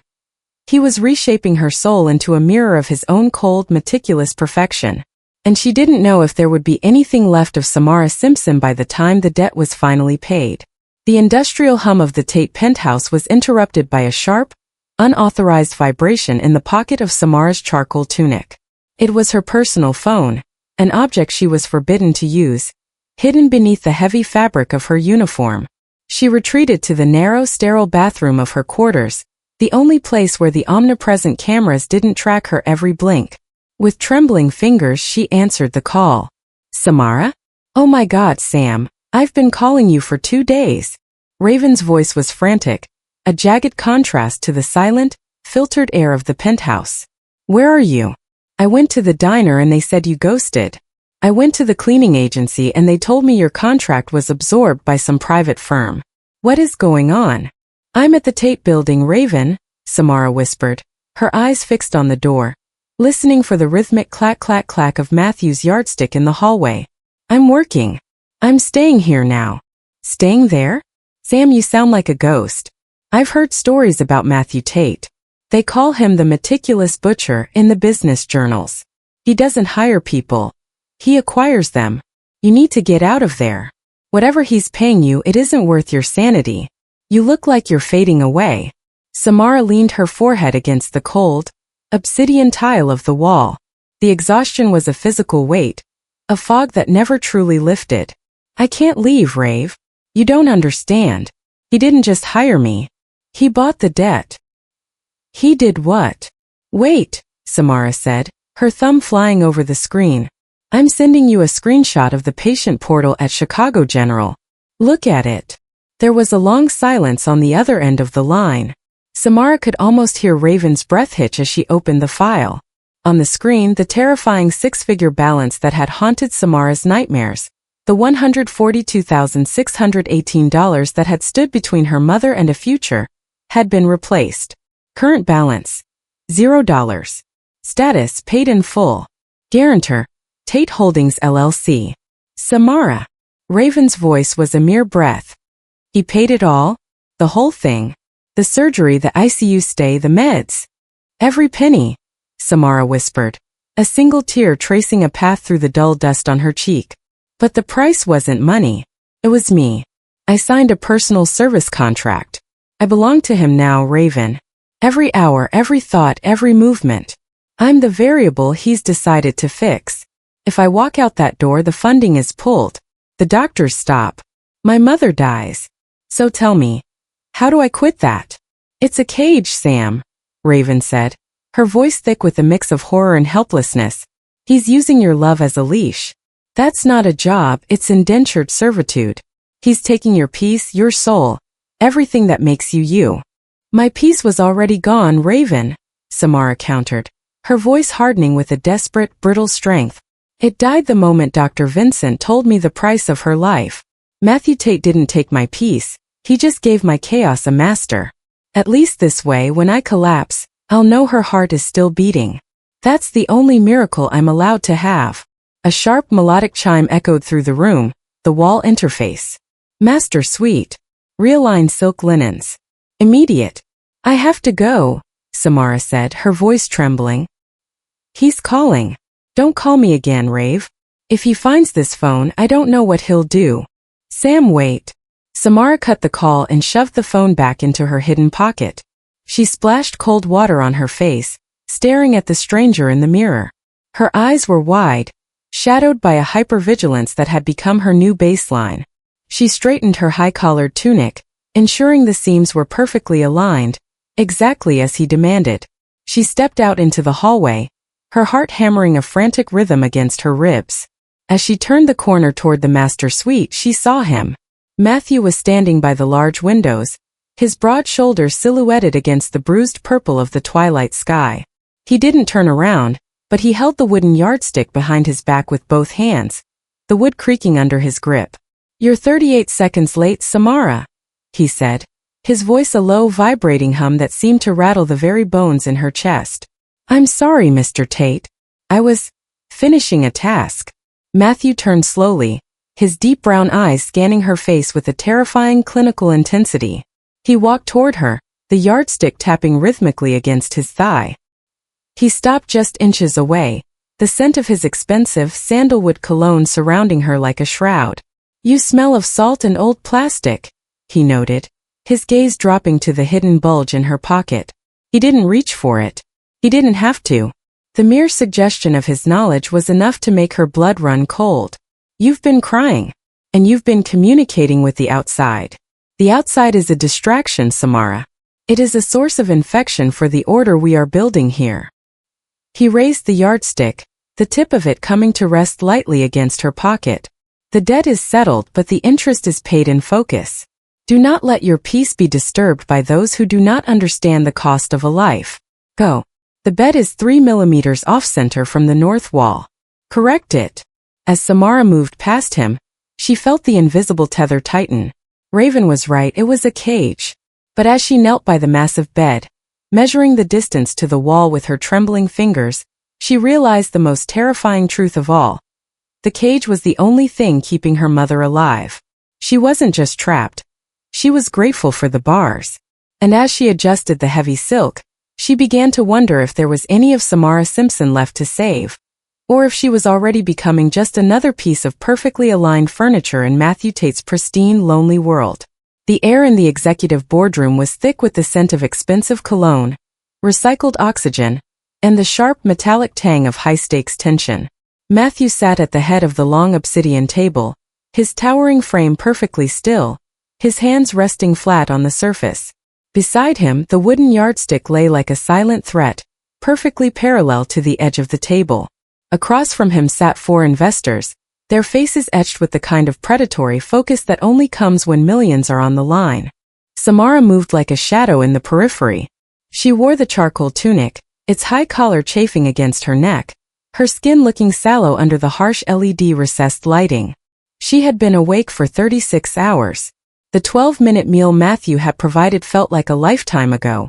He was reshaping her soul into a mirror of his own cold, meticulous perfection. And she didn't know if there would be anything left of Samara Simpson by the time the debt was finally paid. The industrial hum of the Tate penthouse was interrupted by a sharp, unauthorized vibration in the pocket of Samara's charcoal tunic. It was her personal phone, an object she was forbidden to use, hidden beneath the heavy fabric of her uniform. She retreated to the narrow, sterile bathroom of her quarters, the only place where the omnipresent cameras didn't track her every blink. With trembling fingers she answered the call. Samara? Oh my God, Sam, I've been calling you for 2 days. Raven's voice was frantic, a jagged contrast to the silent, filtered air of the penthouse. Where are you? I went to the diner and they said you ghosted. I went to the cleaning agency and they told me your contract was absorbed by some private firm. What is going on? I'm at the Tate building, Raven, Samara whispered, her eyes fixed on the door, listening for the rhythmic clack-clack-clack of Matthew's yardstick in the hallway. I'm working. I'm staying here now. Staying there? Sam, you sound like a ghost. I've heard stories about Matthew Tate. They call him the meticulous butcher in the business journals. He doesn't hire people. He acquires them. You need to get out of there. Whatever he's paying you, it isn't worth your sanity. You look like you're fading away. Samara leaned her forehead against the cold, obsidian tile of the wall. The exhaustion was a physical weight, a fog that never truly lifted. I can't leave, Rave. You don't understand. He didn't just hire me. He bought the debt. He did what? Wait, Samara said, her thumb flying over the screen. I'm sending you a screenshot of the patient portal at Chicago General. Look at it. There was a long silence on the other end of the line. Samara could almost hear Raven's breath hitch as she opened the file. On the screen, the terrifying 6-figure balance that had haunted Samara's nightmares, the $142,618 that had stood between her mother and a future, had been replaced. Current balance, $0. Status paid in full. Guarantor, Tate Holdings LLC. Samara. Raven's voice was a mere breath. He paid it all? The whole thing? The surgery, the ICU stay, the meds? Every penny, Samara whispered, a single tear tracing a path through the dull dust on her cheek. But the price wasn't money. It was me. I signed a personal service contract. I belong to him now, Raven. Every hour, every thought, every movement. I'm the variable he's decided to fix. If I walk out that door, the funding is pulled. The doctors stop. My mother dies. So tell me, How do I quit that? It's a cage, Sam, Raven said, her voice thick with a mix of horror and helplessness. He's using your love as a leash. That's not a job, it's indentured servitude. He's taking your peace, your soul, everything that makes you you. My peace was already gone, Raven, Samara countered, her voice hardening with a desperate, brittle strength. It died the moment Dr. Vincent told me the price of her life. Matthew Tate didn't take my peace, he just gave my chaos a master. At least this way, when I collapse, I'll know her heart is still beating. That's the only miracle I'm allowed to have. A sharp melodic chime echoed through the room, the wall interface. Master Suite. Realign silk linens. Immediate. I have to go, Samara said, her voice trembling. He's calling. Don't call me again, Rave. If he finds this phone, I don't know what he'll do. Sam, wait. Samara cut the call and shoved the phone back into her hidden pocket. She splashed cold water on her face, staring at the stranger in the mirror. Her eyes were wide, shadowed by a hypervigilance that had become her new baseline. She straightened her high-collared tunic, ensuring the seams were perfectly aligned, exactly as he demanded. She stepped out into the hallway, her heart hammering a frantic rhythm against her ribs. As she turned the corner toward the master suite, she saw him. Matthew was standing by the large windows, his broad shoulders silhouetted against the bruised purple of the twilight sky. He didn't turn around, but he held the wooden yardstick behind his back with both hands, the wood creaking under his grip. You're 38 seconds late, Samara, he said, his voice a low vibrating hum that seemed to rattle the very bones in her chest. I'm sorry, Mr. Tate. I was finishing a task. Matthew turned slowly, his deep brown eyes scanning her face with a terrifying clinical intensity. He walked toward her, the yardstick tapping rhythmically against his thigh. He stopped just inches away, the scent of his expensive sandalwood cologne surrounding her like a shroud. You smell of salt and old plastic, he noted, his gaze dropping to the hidden bulge in her pocket. He didn't reach for it. He didn't have to. The mere suggestion of his knowledge was enough to make her blood run cold. You've been crying, and you've been communicating with the outside. The outside is a distraction, Samara. It is a source of infection for the order we are building here. He raised the yardstick, the tip of it coming to rest lightly against her pocket. The debt is settled, but the interest is paid in focus. Do not let your peace be disturbed by those who do not understand the cost of a life. Go. The bed is 3 millimeters off-center from the north wall. Correct it. As Samara moved past him, she felt the invisible tether tighten. Raven was right, it was a cage. But as she knelt by the massive bed, measuring the distance to the wall with her trembling fingers, she realized the most terrifying truth of all. The cage was the only thing keeping her mother alive. She wasn't just trapped. She was grateful for the bars. And as she adjusted the heavy silk, she began to wonder if there was any of Samara Simpson left to save, or if she was already becoming just another piece of perfectly aligned furniture in Matthew Tate's pristine, lonely world. The air in the executive boardroom was thick with the scent of expensive cologne, recycled oxygen, and the sharp metallic tang of high-stakes tension. Matthew sat at the head of the long obsidian table, his towering frame perfectly still, his hands resting flat on the surface. Beside him, the wooden yardstick lay like a silent threat, perfectly parallel to the edge of the table. Across from him sat 4 investors, their faces etched with the kind of predatory focus that only comes when millions are on the line. Samara moved like a shadow in the periphery. She wore the charcoal tunic, its high collar chafing against her neck, her skin looking sallow under the harsh LED recessed lighting. She had been awake for 36 hours. The 12-minute meal Matthew had provided felt like a lifetime ago,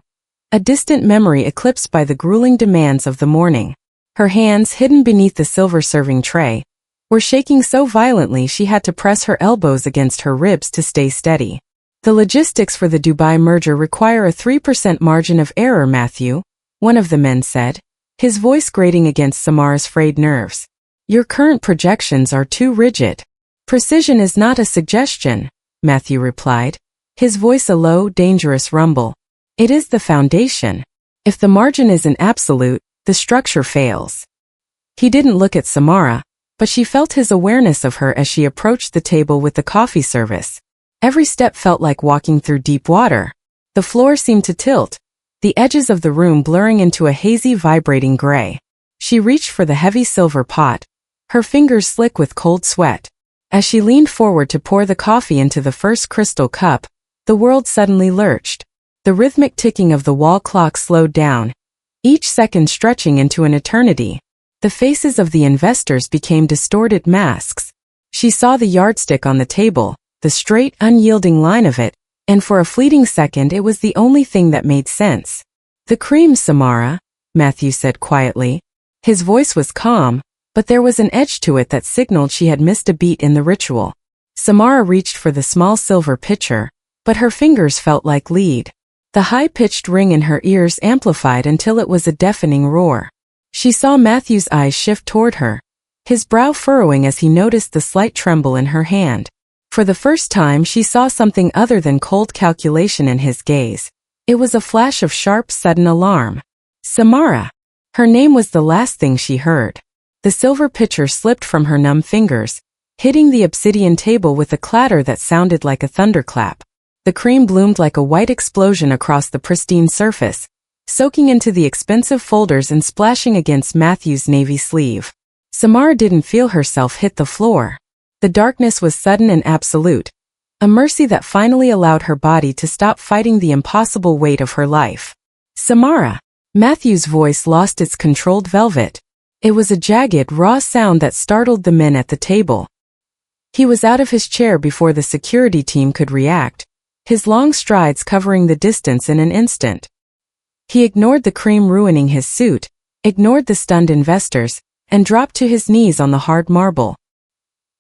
a distant memory eclipsed by the grueling demands of the morning. Her hands, hidden beneath the silver serving tray, were shaking so violently she had to press her elbows against her ribs to stay steady. The logistics for the Dubai merger require a 3% margin of error, Matthew, one of the men said, his voice grating against Samara's frayed nerves. Your current projections are too rigid. Precision is not a suggestion, Matthew replied, his voice a low, dangerous rumble. It is the foundation. If the margin is an absolute, the structure fails. He didn't look at Samara, but she felt his awareness of her as she approached the table with the coffee service. Every step felt like walking through deep water. The floor seemed to tilt, the edges of the room blurring into a hazy, vibrating gray. She reached for the heavy silver pot, her fingers slick with cold sweat. As she leaned forward to pour the coffee into the first crystal cup, the world suddenly lurched. The rhythmic ticking of the wall clock slowed down, each second stretching into an eternity. The faces of the investors became distorted masks. She saw the yardstick on the table, the straight, unyielding line of it, and for a fleeting second it was the only thing that made sense. "The cream, Samara," Matthew said quietly. His voice was calm, but there was an edge to it that signaled she had missed a beat in the ritual. Samara reached for the small silver pitcher, but her fingers felt like lead. The high-pitched ring in her ears amplified until it was a deafening roar. She saw Matthew's eyes shift toward her, his brow furrowing as he noticed the slight tremble in her hand. For the first time she saw something other than cold calculation in his gaze. It was a flash of sharp, sudden alarm. Samara! Her name was the last thing she heard. The silver pitcher slipped from her numb fingers, hitting the obsidian table with a clatter that sounded like a thunderclap. The cream bloomed like a white explosion across the pristine surface, soaking into the expensive folders and splashing against Matthew's navy sleeve. Samara didn't feel herself hit the floor. The darkness was sudden and absolute, a mercy that finally allowed her body to stop fighting the impossible weight of her life. Samara! Matthew's voice lost its controlled velvet. It was a jagged, raw sound that startled the men at the table. He was out of his chair before the security team could react, his long strides covering the distance in an instant. He ignored the cream ruining his suit, ignored the stunned investors, and dropped to his knees on the hard marble.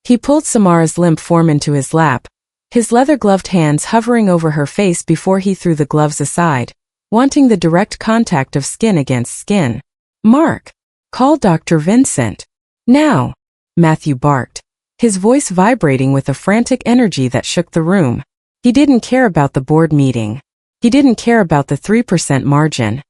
He pulled Samara's limp form into his lap, his leather-gloved hands hovering over her face before he threw the gloves aside, wanting the direct contact of skin against skin. "Mark! Call Dr. Vincent. Now!" Matthew barked, his voice vibrating with a frantic energy that shook the room. He didn't care about the board meeting. He didn't care about the 3% margin.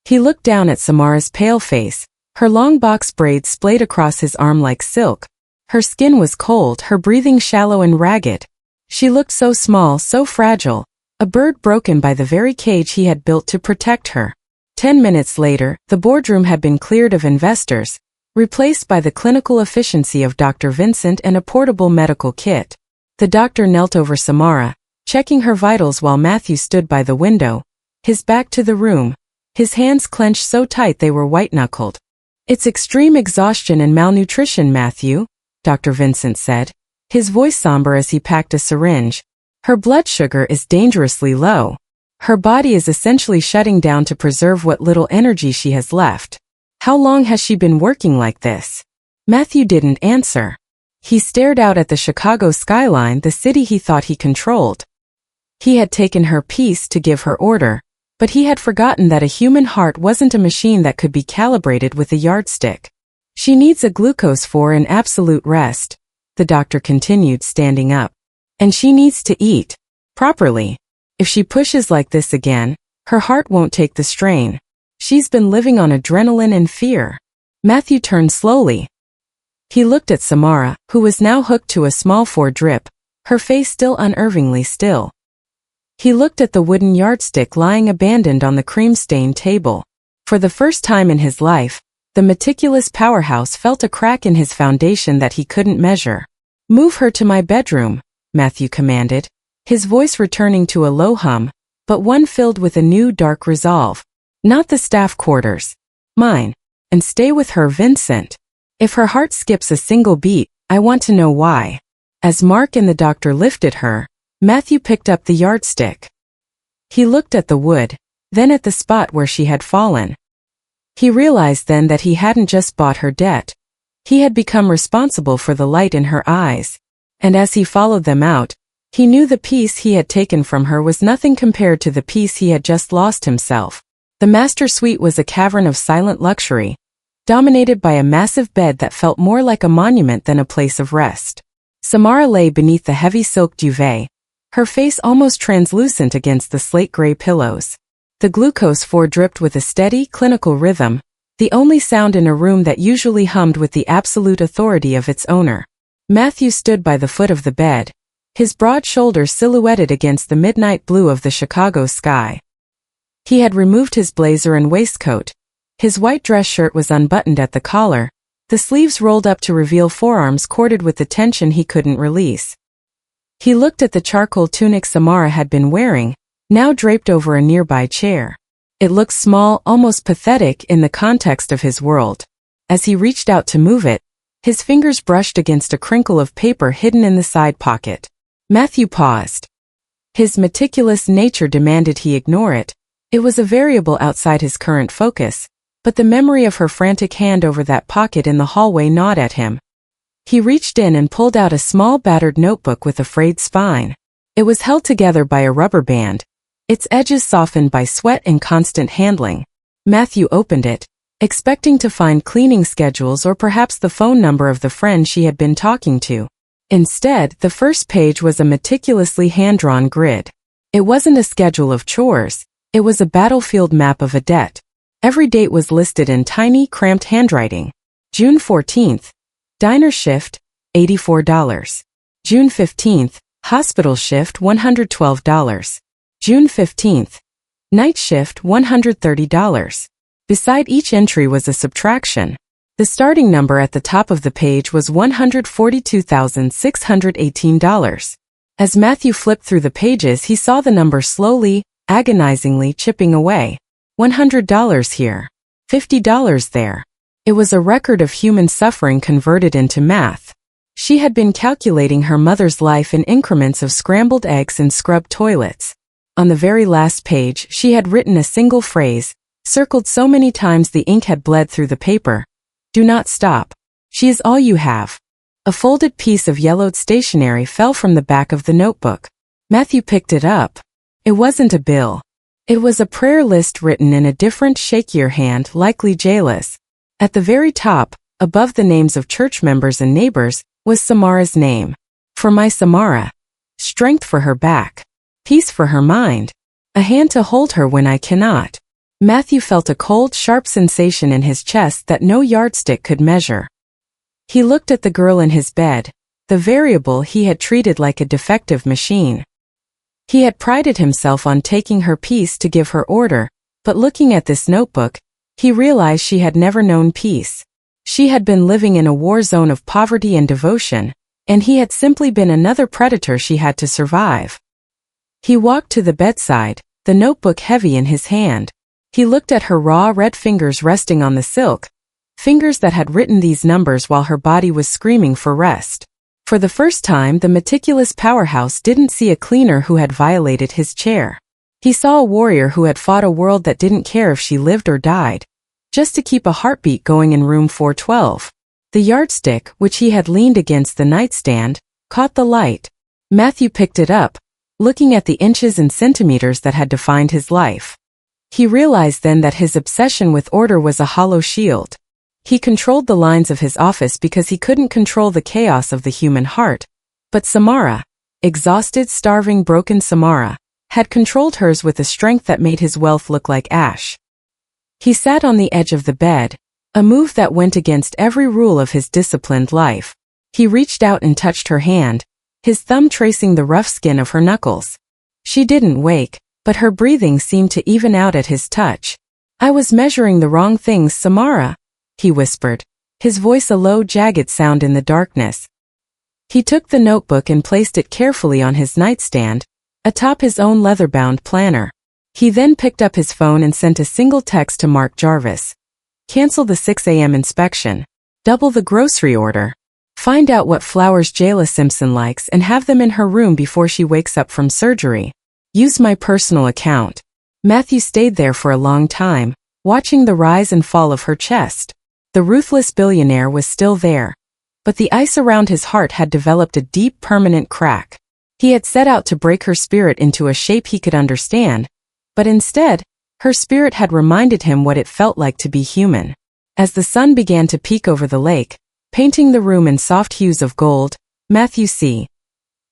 He looked down at Samara's pale face, her long box braids splayed across his arm like silk. Her skin was cold, her breathing shallow and ragged. She looked so small, so fragile, a bird broken by the very cage he had built to protect her. 10 minutes later, the boardroom had been cleared of investors, replaced by the clinical efficiency of Dr. Vincent and a portable medical kit. The doctor knelt over Samara, checking her vitals while Matthew stood by the window, his back to the room, his hands clenched so tight they were white-knuckled. "It's extreme exhaustion and malnutrition, Matthew," Dr. Vincent said, his voice somber as he packed a syringe. "Her blood sugar is dangerously low. Her body is essentially shutting down to preserve what little energy she has left." "How long has she been working like this?" Matthew didn't answer. He stared out at the Chicago skyline, the city he thought he controlled. He had taken her piece to give her order, but he had forgotten that a human heart wasn't a machine that could be calibrated with a yardstick. "She needs a glucose for an absolute rest," the doctor continued, standing up. "And she needs to eat properly. If she pushes like this again, her heart won't take the strain. She's been living on adrenaline and fear." Matthew turned slowly. He looked at Samara, who was now hooked to a small 4-drip, her face still unnervingly still. He looked at the wooden yardstick lying abandoned on the cream-stained table. For the first time in his life, the Meticulous Powerhouse felt a crack in his foundation that he couldn't measure. "Move her to my bedroom," Matthew commanded, his voice returning to a low hum, but one filled with a new dark resolve. "Not the staff quarters. Mine. And stay with her, Vincent. If her heart skips a single beat, I want to know why." As Mark and the doctor lifted her, Matthew picked up the yardstick. He looked at the wood, then at the spot where she had fallen. He realized then that he hadn't just bought her debt. He had become responsible for the light in her eyes. And as he followed them out, he knew the peace he had taken from her was nothing compared to the peace he had just lost himself. The master suite was a cavern of silent luxury, dominated by a massive bed that felt more like a monument than a place of rest. Samara lay beneath the heavy silk duvet, her face almost translucent against the slate-gray pillows. The glucose 4 dripped with a steady, clinical rhythm, the only sound in a room that usually hummed with the absolute authority of its owner. Matthew stood by the foot of the bed, his broad shoulders silhouetted against the midnight blue of the Chicago sky. He had removed his blazer and waistcoat. His white dress shirt was unbuttoned at the collar, the sleeves rolled up to reveal forearms corded with the tension he couldn't release. He looked at the charcoal tunic Samara had been wearing, now draped over a nearby chair. It looked small, almost pathetic in the context of his world. As he reached out to move it, his fingers brushed against a crinkle of paper hidden in the side pocket. Matthew paused. His meticulous nature demanded he ignore it. It was a variable outside his current focus, but the memory of her frantic hand over that pocket in the hallway gnawed at him. He reached in and pulled out a small battered notebook with a frayed spine. It was held together by a rubber band, its edges softened by sweat and constant handling. Matthew opened it, expecting to find cleaning schedules or perhaps the phone number of the friend she had been talking to. Instead, the first page was a meticulously hand-drawn grid. It wasn't a schedule of chores, it was a battlefield map of a debt. Every date was listed in tiny, cramped handwriting. June 14th, diner shift, $84. June 15th, hospital shift, $112. June 15th, night shift, $130. Beside each entry was a subtraction. The starting number at the top of the page was $142,618. As Matthew flipped through the pages, he saw the number slowly, agonizingly chipping away. $100 here. $50 there. It was a record of human suffering converted into math. She had been calculating her mother's life in increments of scrambled eggs and scrubbed toilets. On the very last page, she had written a single phrase, circled so many times the ink had bled through the paper. Do not stop. She is all you have. A folded piece of yellowed stationery fell from the back of the notebook. Matthew picked it up. It wasn't a bill. It was a prayer list written in a different, shakier hand, likely Jayla's. At the very top, above the names of church members and neighbors, was Samara's name. For my Samara. Strength for her back. Peace for her mind. A hand to hold her when I cannot. Matthew felt a cold, sharp sensation in his chest that no yardstick could measure. He looked at the girl in his bed, the variable he had treated like a defective machine. He had prided himself on taking her peace to give her order, but looking at this notebook, he realized she had never known peace. She had been living in a war zone of poverty and devotion, and he had simply been another predator she had to survive. He walked to the bedside, the notebook heavy in his hand. He looked at her raw red fingers resting on the silk, fingers that had written these numbers while her body was screaming for rest. For the first time, the meticulous powerhouse didn't see a cleaner who had violated his chair. He saw a warrior who had fought a world that didn't care if she lived or died, just to keep a heartbeat going in room 412. The yardstick, which he had leaned against the nightstand, caught the light. Matthew picked it up, looking at the inches and centimeters that had defined his life. He realized then that his obsession with order was a hollow shield. He controlled the lines of his office because he couldn't control the chaos of the human heart. But Samara, exhausted, starving, broken Samara, had controlled hers with a strength that made his wealth look like ash. He sat on the edge of the bed, a move that went against every rule of his disciplined life. He reached out and touched her hand, his thumb tracing the rough skin of her knuckles. She didn't wake, but her breathing seemed to even out at his touch. I was measuring the wrong things, Samara, he whispered, his voice a low, jagged sound in the darkness. He took the notebook and placed it carefully on his nightstand, atop his own leather-bound planner. He then picked up his phone and sent a single text to Mark Jarvis. Cancel the 6 a.m. inspection. Double the grocery order. Find out what flowers Samara Simpson likes and have them in her room before she wakes up from surgery. Use my personal account. Matthew stayed there for a long time, watching the rise and fall of her chest. The ruthless billionaire was still there, but the ice around his heart had developed a deep, permanent crack. He had set out to break her spirit into a shape he could understand, but instead, her spirit had reminded him what it felt like to be human. As the sun began to peek over the lake, painting the room in soft hues of gold, Matthew C.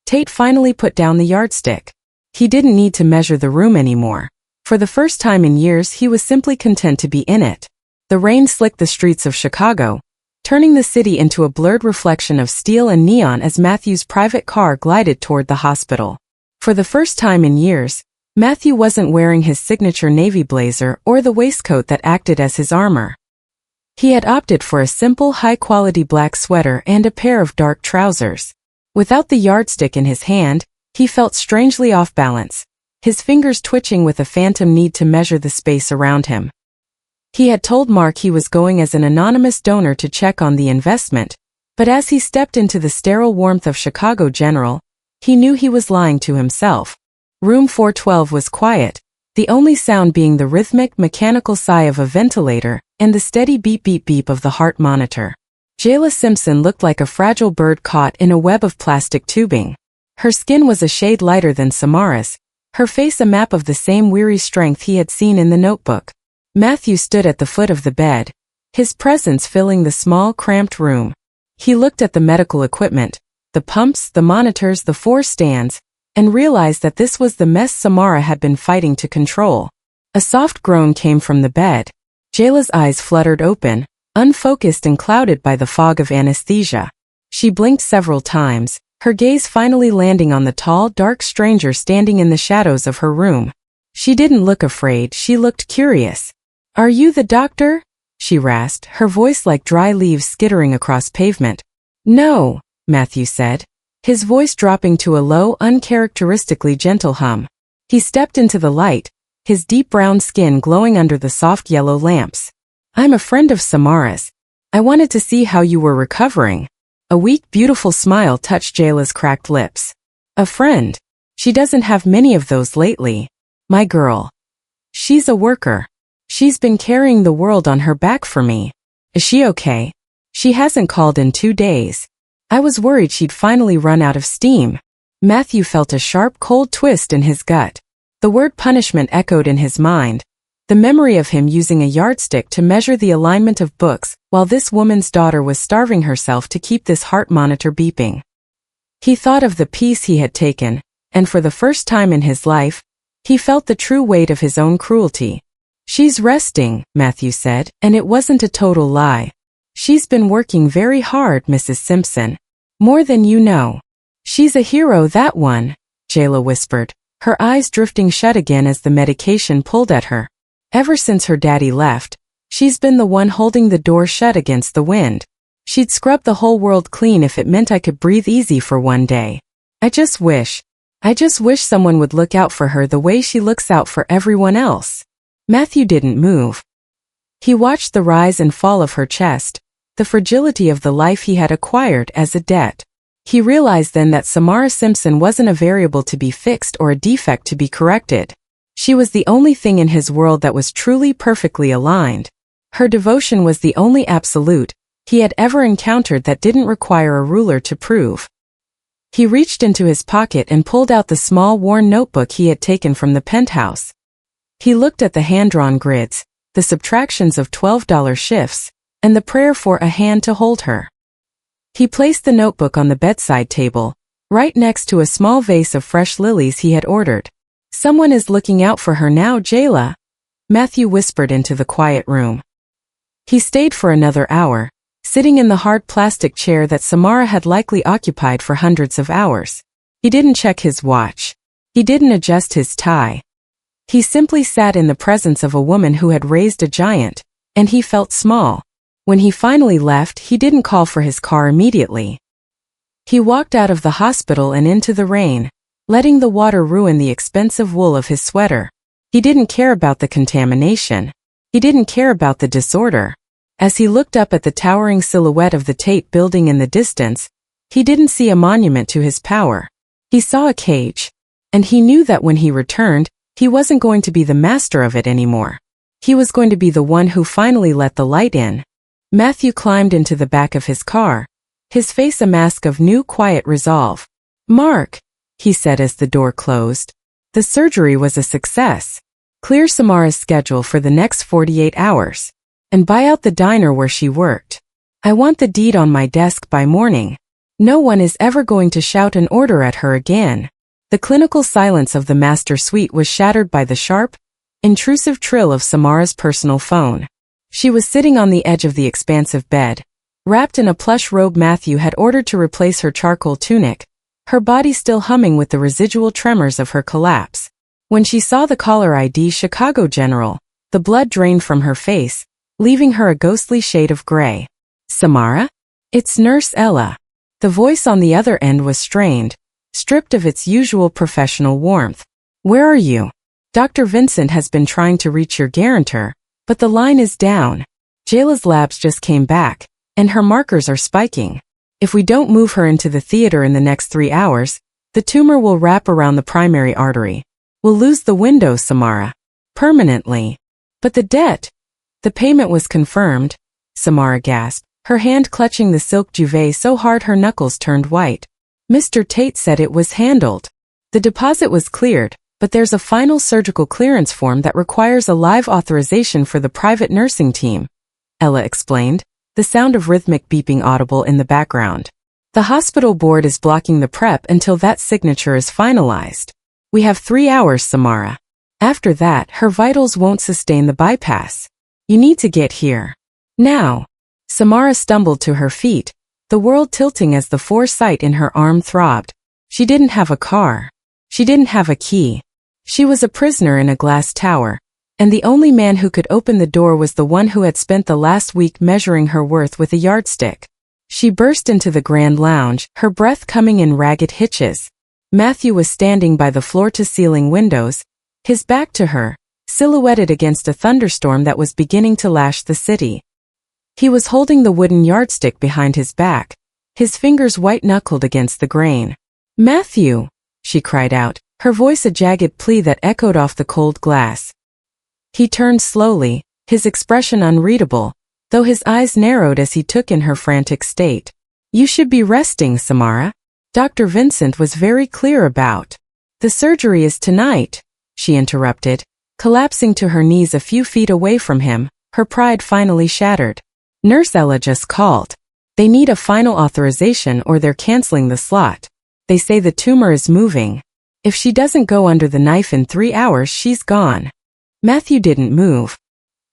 Tate finally put down the yardstick. He didn't need to measure the room anymore. For the first time in years, he was simply content to be in it. The rain slicked the streets of Chicago, turning the city into a blurred reflection of steel and neon as Matthew's private car glided toward the hospital. For the first time in years, Matthew wasn't wearing his signature navy blazer or the waistcoat that acted as his armor. He had opted for a simple, high-quality black sweater and a pair of dark trousers. Without the yardstick in his hand, he felt strangely off balance, his fingers twitching with a phantom need to measure the space around him. He had told Mark he was going as an anonymous donor to check on the investment, but as he stepped into the sterile warmth of Chicago General, he knew he was lying to himself. Room 412 was quiet, the only sound being the rhythmic, mechanical sigh of a ventilator and the steady beep-beep-beep of the heart monitor. Jayla Simpson looked like a fragile bird caught in a web of plastic tubing. Her skin was a shade lighter than Samara's, her face a map of the same weary strength he had seen in the notebook. Matthew stood at the foot of the bed, his presence filling the small, cramped room. He looked at the medical equipment, the pumps, the monitors, the 4 stands, and realized that this was the mess Samara had been fighting to control. A soft groan came from the bed. Jayla's eyes fluttered open, unfocused and clouded by the fog of anesthesia. She blinked several times, her gaze finally landing on the tall, dark stranger standing in the shadows of her room. She didn't look afraid, she looked curious. "Are you the doctor?" she rasped, her voice like dry leaves skittering across pavement. "No," Matthew said, his voice dropping to a low, uncharacteristically gentle hum. He stepped into the light, his deep brown skin glowing under the soft yellow lamps. "I'm a friend of Samara's. I wanted to see how you were recovering." A weak, beautiful smile touched Jayla's cracked lips. "A friend? She doesn't have many of those lately. My girl. She's a worker. She's been carrying the world on her back for me. Is she okay? She hasn't called in 2 days. I was worried she'd finally run out of steam." Matthew felt a sharp, cold twist in his gut. The word punishment echoed in his mind, the memory of him using a yardstick to measure the alignment of books while this woman's daughter was starving herself to keep this heart monitor beeping. He thought of the piece he had taken, and for the first time in his life, he felt the true weight of his own cruelty. "She's resting," Matthew said, and it wasn't a total lie. "She's been working very hard, Mrs. Simpson. More than you know." "She's a hero, that one," Jayla whispered, her eyes drifting shut again as the medication pulled at her. "Ever since her daddy left, she's been the one holding the door shut against the wind. She'd scrub the whole world clean if it meant I could breathe easy for one day. I just wish someone would look out for her the way she looks out for everyone else." Matthew didn't move. He watched the rise and fall of her chest, the fragility of the life he had acquired as a debt. He realized then that Samara Simpson wasn't a variable to be fixed or a defect to be corrected. She was the only thing in his world that was truly perfectly aligned. Her devotion was the only absolute he had ever encountered that didn't require a ruler to prove. He reached into his pocket and pulled out the small worn notebook he had taken from the penthouse. He looked at the hand-drawn grids, the subtractions of $12 shifts, and the prayer for a hand to hold her. He placed the notebook on the bedside table, right next to a small vase of fresh lilies he had ordered. "Someone is looking out for her now, Jayla," Matthew whispered into the quiet room. He stayed for another hour, sitting in the hard plastic chair that Samara had likely occupied for hundreds of hours. He didn't check his watch. He didn't adjust his tie. He simply sat in the presence of a woman who had raised a giant, and he felt small. When he finally left, he didn't call for his car immediately. He walked out of the hospital and into the rain, letting the water ruin the expensive wool of his sweater. He didn't care about the contamination. He didn't care about the disorder. As he looked up at the towering silhouette of the Tate building in the distance, he didn't see a monument to his power. He saw a cage, and he knew that when he returned, he wasn't going to be the master of it anymore. He was going to be the one who finally let the light in. Matthew climbed into the back of his car, his face a mask of new quiet resolve. "Mark," he said as the door closed, "the surgery was a success. Clear Samara's schedule for the next 48 hours. And buy out the diner where she worked. I want the deed on my desk by morning. No one is ever going to shout an order at her again." The clinical silence of the master suite was shattered by the sharp, intrusive trill of Samara's personal phone. She was sitting on the edge of the expansive bed, Wrapped in a plush robe Matthew had ordered to replace her charcoal tunic, her body still humming with the residual tremors of her collapse. When she saw the caller ID Chicago General, the blood drained from her face, leaving her a ghostly shade of gray. Samara? It's Nurse Ella. The voice on the other end was strained, stripped of its usual professional warmth. Where are you? Dr. Vincent has been trying to reach your guarantor, but the line is down. Jayla's labs just came back, and her markers are spiking. If we don't move her into the theater in the next 3 hours, the tumor will wrap around the primary artery. We'll lose the window, Samara. Permanently. But the debt. The payment was confirmed, Samara gasped, her hand clutching the silk duvet so hard her knuckles turned white. Mr. Tate said it was handled. The deposit was cleared, but there's a final surgical clearance form that requires a live authorization for the private nursing team, Ella explained, the sound of rhythmic beeping audible in the background. The hospital board is blocking the prep until that signature is finalized. We have 3 hours, Samara. After that, her vitals won't sustain the bypass. You need to get here. Now. Samara stumbled to her feet, the world tilting as the foresight in her arm throbbed. She didn't have a car. She didn't have a key. She was a prisoner in a glass tower, and the only man who could open the door was the one who had spent the last week measuring her worth with a yardstick. She burst into the grand lounge, her breath coming in ragged hitches. Matthew was standing by the floor-to-ceiling windows, his back to her, silhouetted against a thunderstorm that was beginning to lash the city. He was holding the wooden yardstick behind his back, his fingers white-knuckled against the grain. "Matthew!" she cried out, her voice a jagged plea that echoed off the cold glass. He turned slowly, his expression unreadable, though his eyes narrowed as he took in her frantic state. "You should be resting, Samara. Dr. Vincent was very clear about." "The surgery is tonight," she interrupted, collapsing to her knees a few feet away from him, her pride finally shattered. "Nurse Ella just called. They need a final authorization or they're canceling the slot. They say the tumor is moving. If she doesn't go under the knife in 3 hours, she's gone." Matthew didn't move.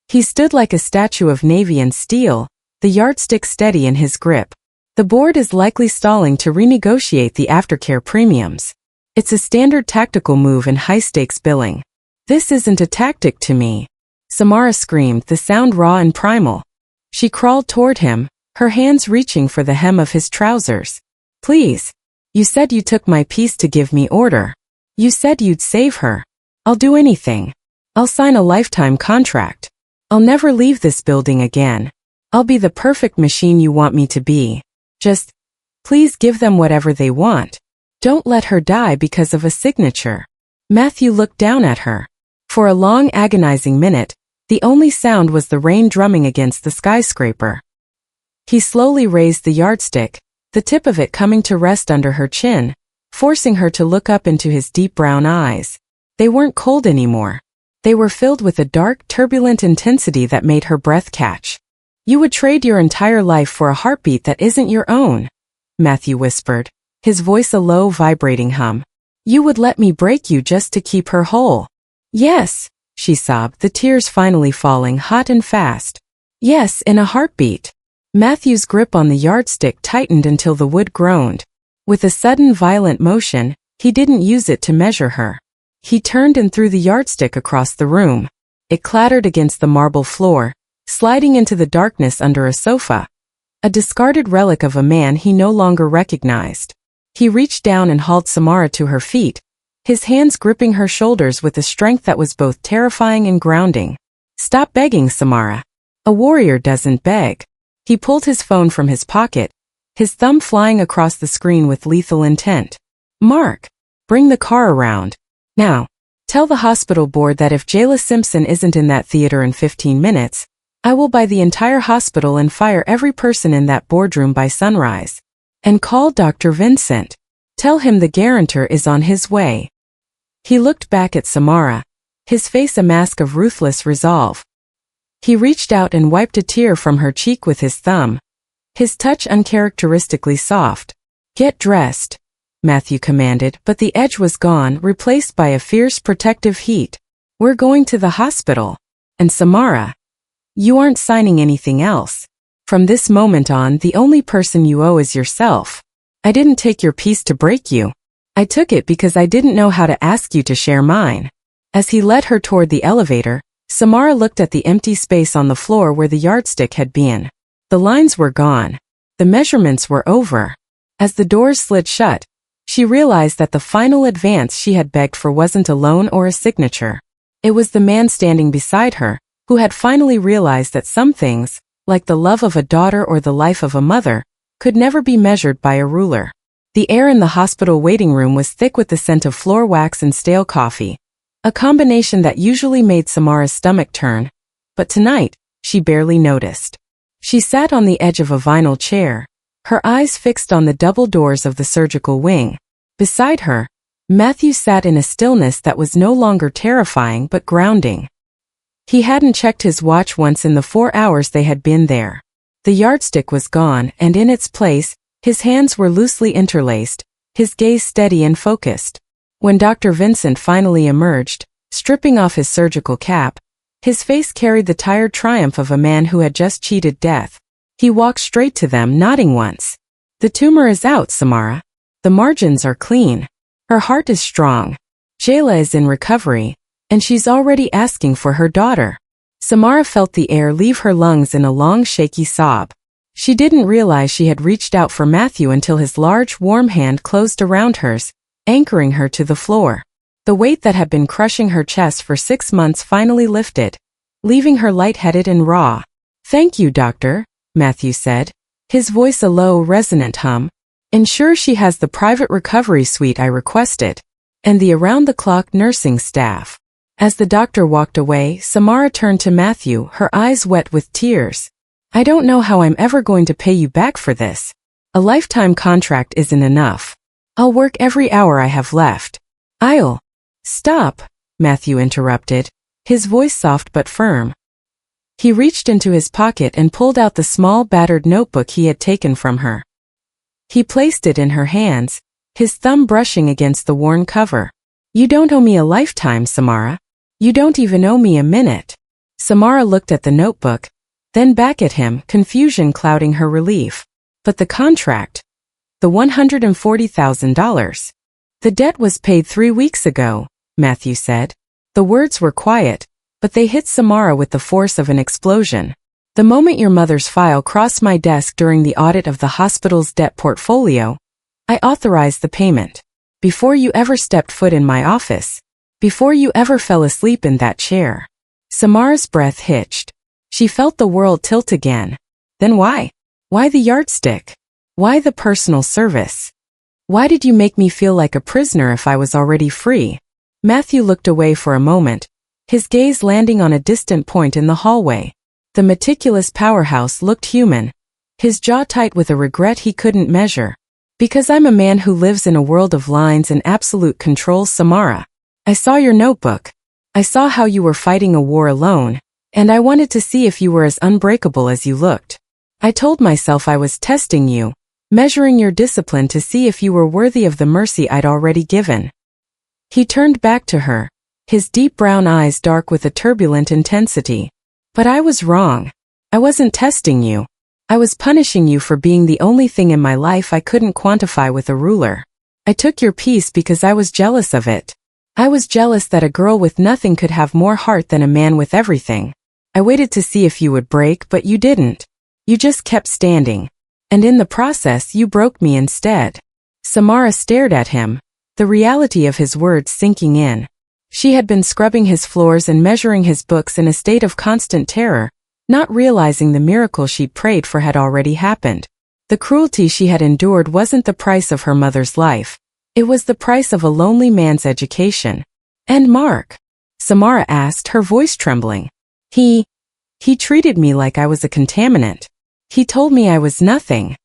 He stood like a statue of navy and steel, the yardstick steady in his grip. "The board is likely stalling to renegotiate the aftercare premiums. It's a standard tactical move in high-stakes billing." "This isn't a tactic to me," Samara screamed, the sound raw and primal. She crawled toward him, her hands reaching for the hem of his trousers. "Please. You said you took my piece to give me order. You said you'd save her. I'll do anything. I'll sign a lifetime contract. I'll never leave this building again. I'll be the perfect machine you want me to be. Just, please give them whatever they want. Don't let her die because of a signature." Matthew looked down at her. For a long agonizing minute, the only sound was the rain drumming against the skyscraper. He slowly raised the yardstick, the tip of it coming to rest under her chin, forcing her to look up into his deep brown eyes. They weren't cold anymore. They were filled with a dark, turbulent intensity that made her breath catch. "You would trade your entire life for a heartbeat that isn't your own," Matthew whispered, his voice a low, vibrating hum. "You would let me break you just to keep her whole." "Yes," she sobbed, the tears finally falling hot and fast. "Yes, in a heartbeat." Matthew's grip on the yardstick tightened until the wood groaned. With a sudden violent motion, he didn't use it to measure her. He turned and threw the yardstick across the room. It clattered against the marble floor, sliding into the darkness under a sofa, a discarded relic of a man he no longer recognized. He reached down and hauled Samara to her feet, his hands gripping her shoulders with a strength that was both terrifying and grounding. "Stop begging, Samara. A warrior doesn't beg." He pulled his phone from his pocket, his thumb flying across the screen with lethal intent. "Mark, bring the car around. Now, tell the hospital board that if Jayla Simpson isn't in that theater in 15 minutes, I will buy the entire hospital and fire every person in that boardroom by sunrise. And call Dr. Vincent. Tell him the guarantor is on his way." He looked back at Samara, his face a mask of ruthless resolve. He reached out and wiped a tear from her cheek with his thumb, his touch uncharacteristically soft. "Get dressed," Matthew commanded, but the edge was gone, replaced by a fierce protective heat. "We're going to the hospital. And Samara, you aren't signing anything else." From this moment on, the only person you owe is yourself. I didn't take your peace to break you. I took it because I didn't know how to ask you to share mine." As he led her toward the elevator, Samara looked at the empty space on the floor where the yardstick had been. The lines were gone. The measurements were over. As the doors slid shut, she realized that the final advance she had begged for wasn't a loan or a signature. It was the man standing beside her, who had finally realized that some things, like the love of a daughter or the life of a mother, could never be measured by a ruler. The air in the hospital waiting room was thick with the scent of floor wax and stale coffee, a combination that usually made Samara's stomach turn, but tonight, she barely noticed. She sat on the edge of a vinyl chair, her eyes fixed on the double doors of the surgical wing. Beside her, Matthew sat in a stillness that was no longer terrifying but grounding. He hadn't checked his watch once in the 4 hours they had been there. The yardstick was gone, and in its place, his hands were loosely interlaced, his gaze steady and focused. When Dr. Vincent finally emerged, stripping off his surgical cap, his face carried the tired triumph of a man who had just cheated death. He walked straight to them, nodding once. "The tumor is out, Samara. The margins are clean. Her heart is strong. Jayla is in recovery, and she's already asking for her daughter." Samara felt the air leave her lungs in a long, shaky sob. She didn't realize she had reached out for Matthew until his large, warm hand closed around hers, anchoring her to the floor. The weight that had been crushing her chest for 6 months finally lifted, leaving her lightheaded and raw. "Thank you, doctor," Matthew said, his voice a low, resonant hum. "Ensure she has the private recovery suite I requested, and the around-the-clock nursing staff." As the doctor walked away, Samara turned to Matthew, her eyes wet with tears. "I don't know how I'm ever going to pay you back for this. A lifetime contract isn't enough. I'll work every hour I have left. I'll—" "Stop," Matthew interrupted, his voice soft but firm. He reached into his pocket and pulled out the small, battered notebook he had taken from her. He placed it in her hands, his thumb brushing against the worn cover. "You don't owe me a lifetime, Samara. You don't even owe me a minute." Samara looked at the notebook, then back at him, confusion clouding her relief. "But the contract. The $140,000. The debt was paid 3 weeks ago," Matthew said. The words were quiet, but they hit Samara with the force of an explosion. "The moment your mother's file crossed my desk during the audit of the hospital's debt portfolio, I authorized the payment. Before you ever stepped foot in my office. Before you ever fell asleep in that chair." Samara's breath hitched. She felt the world tilt again. Then why? Why the yardstick? Why the personal service? Why did you make me feel like a prisoner if I was already free? Matthew looked away for a moment, his gaze landing on a distant point in the hallway. The Meticulous Powerhouse looked human, his jaw tight with a regret he couldn't measure. "Because I'm a man who lives in a world of lines and absolute control, Samara. I saw your notebook. I saw how you were fighting a war alone, and I wanted to see if you were as unbreakable as you looked. I told myself I was testing you, measuring your discipline to see if you were worthy of the mercy I'd already given." He turned back to her, his deep brown eyes dark with a turbulent intensity. "But I was wrong. I wasn't testing you. I was punishing you for being the only thing in my life I couldn't quantify with a ruler. I took your peace because I was jealous of it. I was jealous that a girl with nothing could have more heart than a man with everything. I waited to see if you would break, but you didn't. You just kept standing. And in the process you broke me instead." Samara stared at him, the reality of his words sinking in. She had been scrubbing his floors and measuring his books in a state of constant terror, not realizing the miracle she'd prayed for had already happened. The cruelty she had endured wasn't the price of her mother's life. It was the price of a lonely man's education. "And Mark?" Samara asked, her voice trembling. He treated me like I was a contaminant. He told me I was nothing."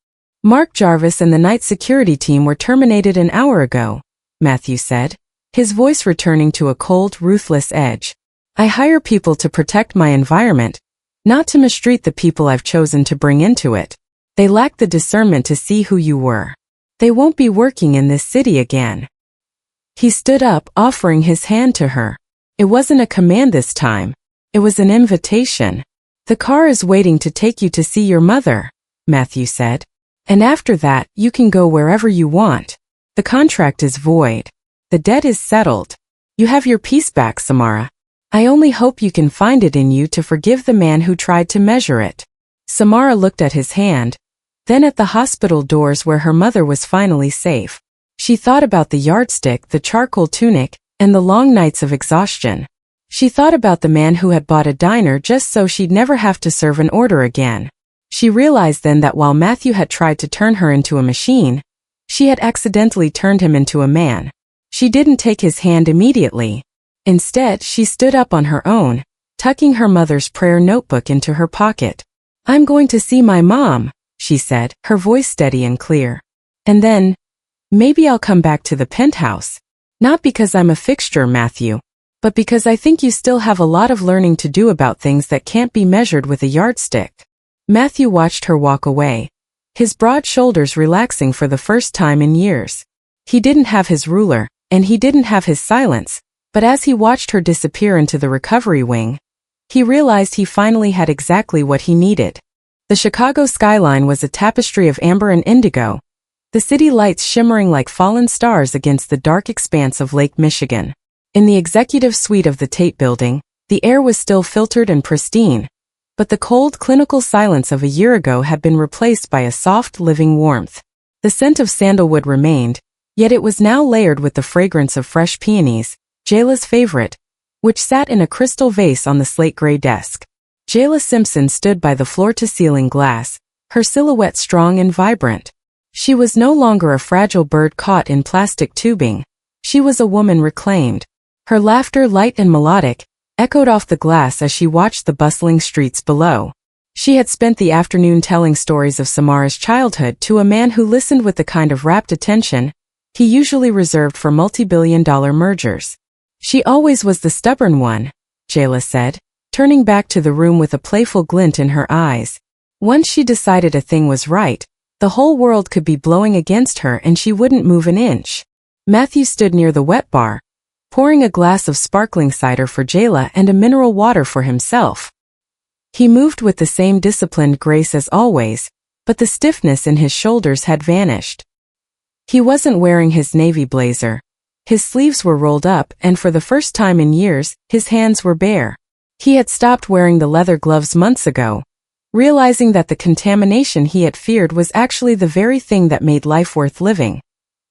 "Mark Jarvis and the night security team were terminated an hour ago," Matthew said, his voice returning to a cold, ruthless edge. "I hire people to protect my environment, not to mistreat the people I've chosen to bring into it. They lack the discernment to see who you were. They won't be working in this city again." He stood up, offering his hand to her. It wasn't a command this time. It was an invitation. The car is waiting to take you to see your mother, Matthew said. And after that, you can go wherever you want. The contract is void. The debt is settled. You have your peace back, Samara. I only hope you can find it in you to forgive the man who tried to measure it. Samara looked at his hand, then at the hospital doors where her mother was finally safe. She thought about the yardstick, the charcoal tunic, and the long nights of exhaustion. She thought about the man who had bought a diner just so she'd never have to serve an order again. She realized then that while Matthew had tried to turn her into a machine, she had accidentally turned him into a man. She didn't take his hand immediately. Instead, she stood up on her own, tucking her mother's prayer notebook into her pocket. I'm going to see my mom, she said, her voice steady and clear. And then, maybe I'll come back to the penthouse. Not because I'm a fixture, Matthew, but because I think you still have a lot of learning to do about things that can't be measured with a yardstick. Matthew watched her walk away, his broad shoulders relaxing for the first time in years. He didn't have his ruler, and he didn't have his silence, but as he watched her disappear into the recovery wing, he realized he finally had exactly what he needed. The Chicago skyline was a tapestry of amber and indigo, the city lights shimmering like fallen stars against the dark expanse of Lake Michigan. In the executive suite of the Tate building, the air was still filtered and pristine, but the cold, clinical silence of a year ago had been replaced by a soft, living warmth. The scent of sandalwood remained, yet it was now layered with the fragrance of fresh peonies, Jayla's favorite, which sat in a crystal vase on the slate-gray desk. Samara Simpson stood by the floor-to-ceiling glass, her silhouette strong and vibrant. She was no longer a fragile bird caught in plastic tubing. She was a woman reclaimed. Her laughter, light and melodic, echoed off the glass as she watched the bustling streets below. She had spent the afternoon telling stories of Samara's childhood to a man who listened with the kind of rapt attention he usually reserved for multi-billion-dollar mergers. She always was the stubborn one, Jayla said, turning back to the room with a playful glint in her eyes. Once she decided a thing was right, the whole world could be blowing against her and she wouldn't move an inch. Matthew stood near the wet bar, pouring a glass of sparkling cider for Jayla and a mineral water for himself. He moved with the same disciplined grace as always, but the stiffness in his shoulders had vanished. He wasn't wearing his navy blazer. His sleeves were rolled up and for the first time in years, his hands were bare. He had stopped wearing the leather gloves months ago, realizing that the contamination he had feared was actually the very thing that made life worth living.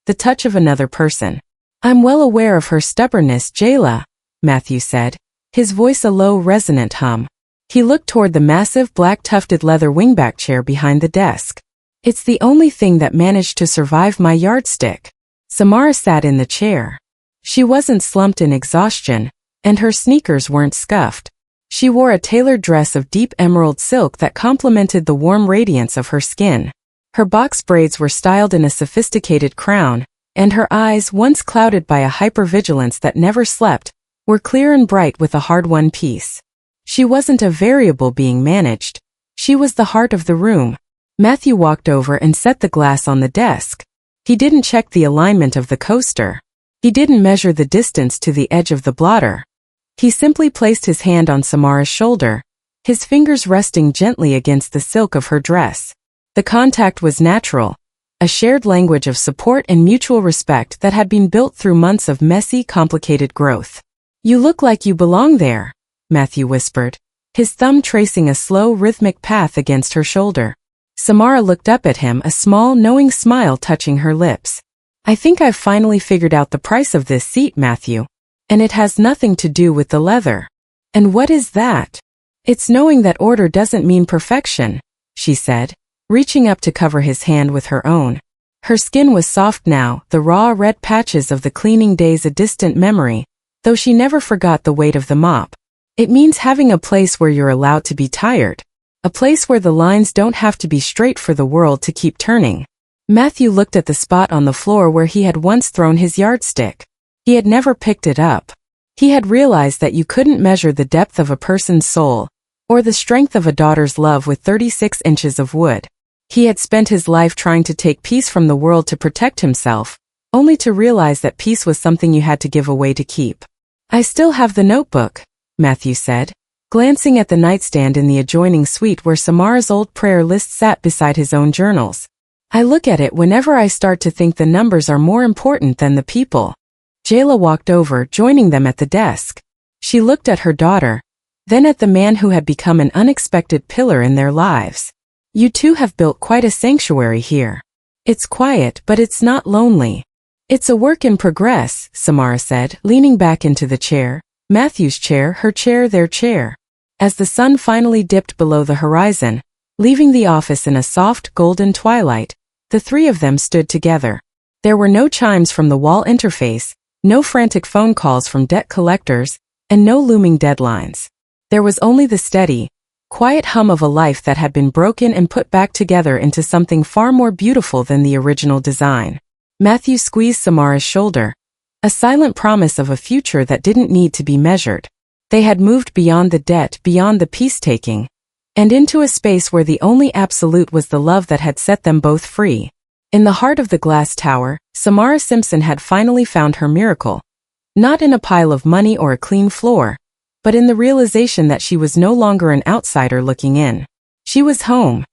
The touch of another person. I'm well aware of her stubbornness, Jayla, Matthew said, his voice a low, resonant hum. He looked toward the massive, black-tufted leather wingback chair behind the desk. It's the only thing that managed to survive my yardstick. Samara sat in the chair. She wasn't slumped in exhaustion, and her sneakers weren't scuffed. She wore a tailored dress of deep emerald silk that complemented the warm radiance of her skin. Her box braids were styled in a sophisticated crown, and her eyes, once clouded by a hypervigilance that never slept, were clear and bright with a hard-won peace. She wasn't a variable being managed. She was the heart of the room. Matthew walked over and set the glass on the desk. He didn't check the alignment of the coaster. He didn't measure the distance to the edge of the blotter. He simply placed his hand on Samara's shoulder, his fingers resting gently against the silk of her dress. The contact was natural, a shared language of support and mutual respect that had been built through months of messy, complicated growth. You look like you belong there, Matthew whispered, his thumb tracing a slow, rhythmic path against her shoulder. Samara looked up at him, a small, knowing smile touching her lips. I think I've finally figured out the price of this seat, Matthew. And it has nothing to do with the leather. And what is that? It's knowing that order doesn't mean perfection, she said, reaching up to cover his hand with her own. Her skin was soft now, the raw red patches of the cleaning days a distant memory, though she never forgot the weight of the mop. It means having a place where you're allowed to be tired. A place where the lines don't have to be straight for the world to keep turning. Matthew looked at the spot on the floor where he had once thrown his yardstick. He had never picked it up. He had realized that you couldn't measure the depth of a person's soul, or the strength of a daughter's love with 36 inches of wood. He had spent his life trying to take peace from the world to protect himself, only to realize that peace was something you had to give away to keep. I still have the notebook, Matthew said, glancing at the nightstand in the adjoining suite where Samara's old prayer list sat beside his own journals. I look at it whenever I start to think the numbers are more important than the people. Jayla walked over, joining them at the desk. She looked at her daughter, then at the man who had become an unexpected pillar in their lives. You two have built quite a sanctuary here. It's quiet, but it's not lonely. It's a work in progress, Samara said, leaning back into the chair. Matthew's chair, her chair, their chair. As the sun finally dipped below the horizon, leaving the office in a soft, golden twilight, the three of them stood together. There were no chimes from the wall interface, no frantic phone calls from debt collectors, and no looming deadlines. There was only the steady, quiet hum of a life that had been broken and put back together into something far more beautiful than the original design. Matthew squeezed Samara's shoulder, a silent promise of a future that didn't need to be measured. They had moved beyond the debt, beyond the peacetaking, and into a space where the only absolute was the love that had set them both free. In the heart of the glass tower, Samara Simpson had finally found her miracle. Not in a pile of money or a clean floor, but in the realization that she was no longer an outsider looking in. She was home,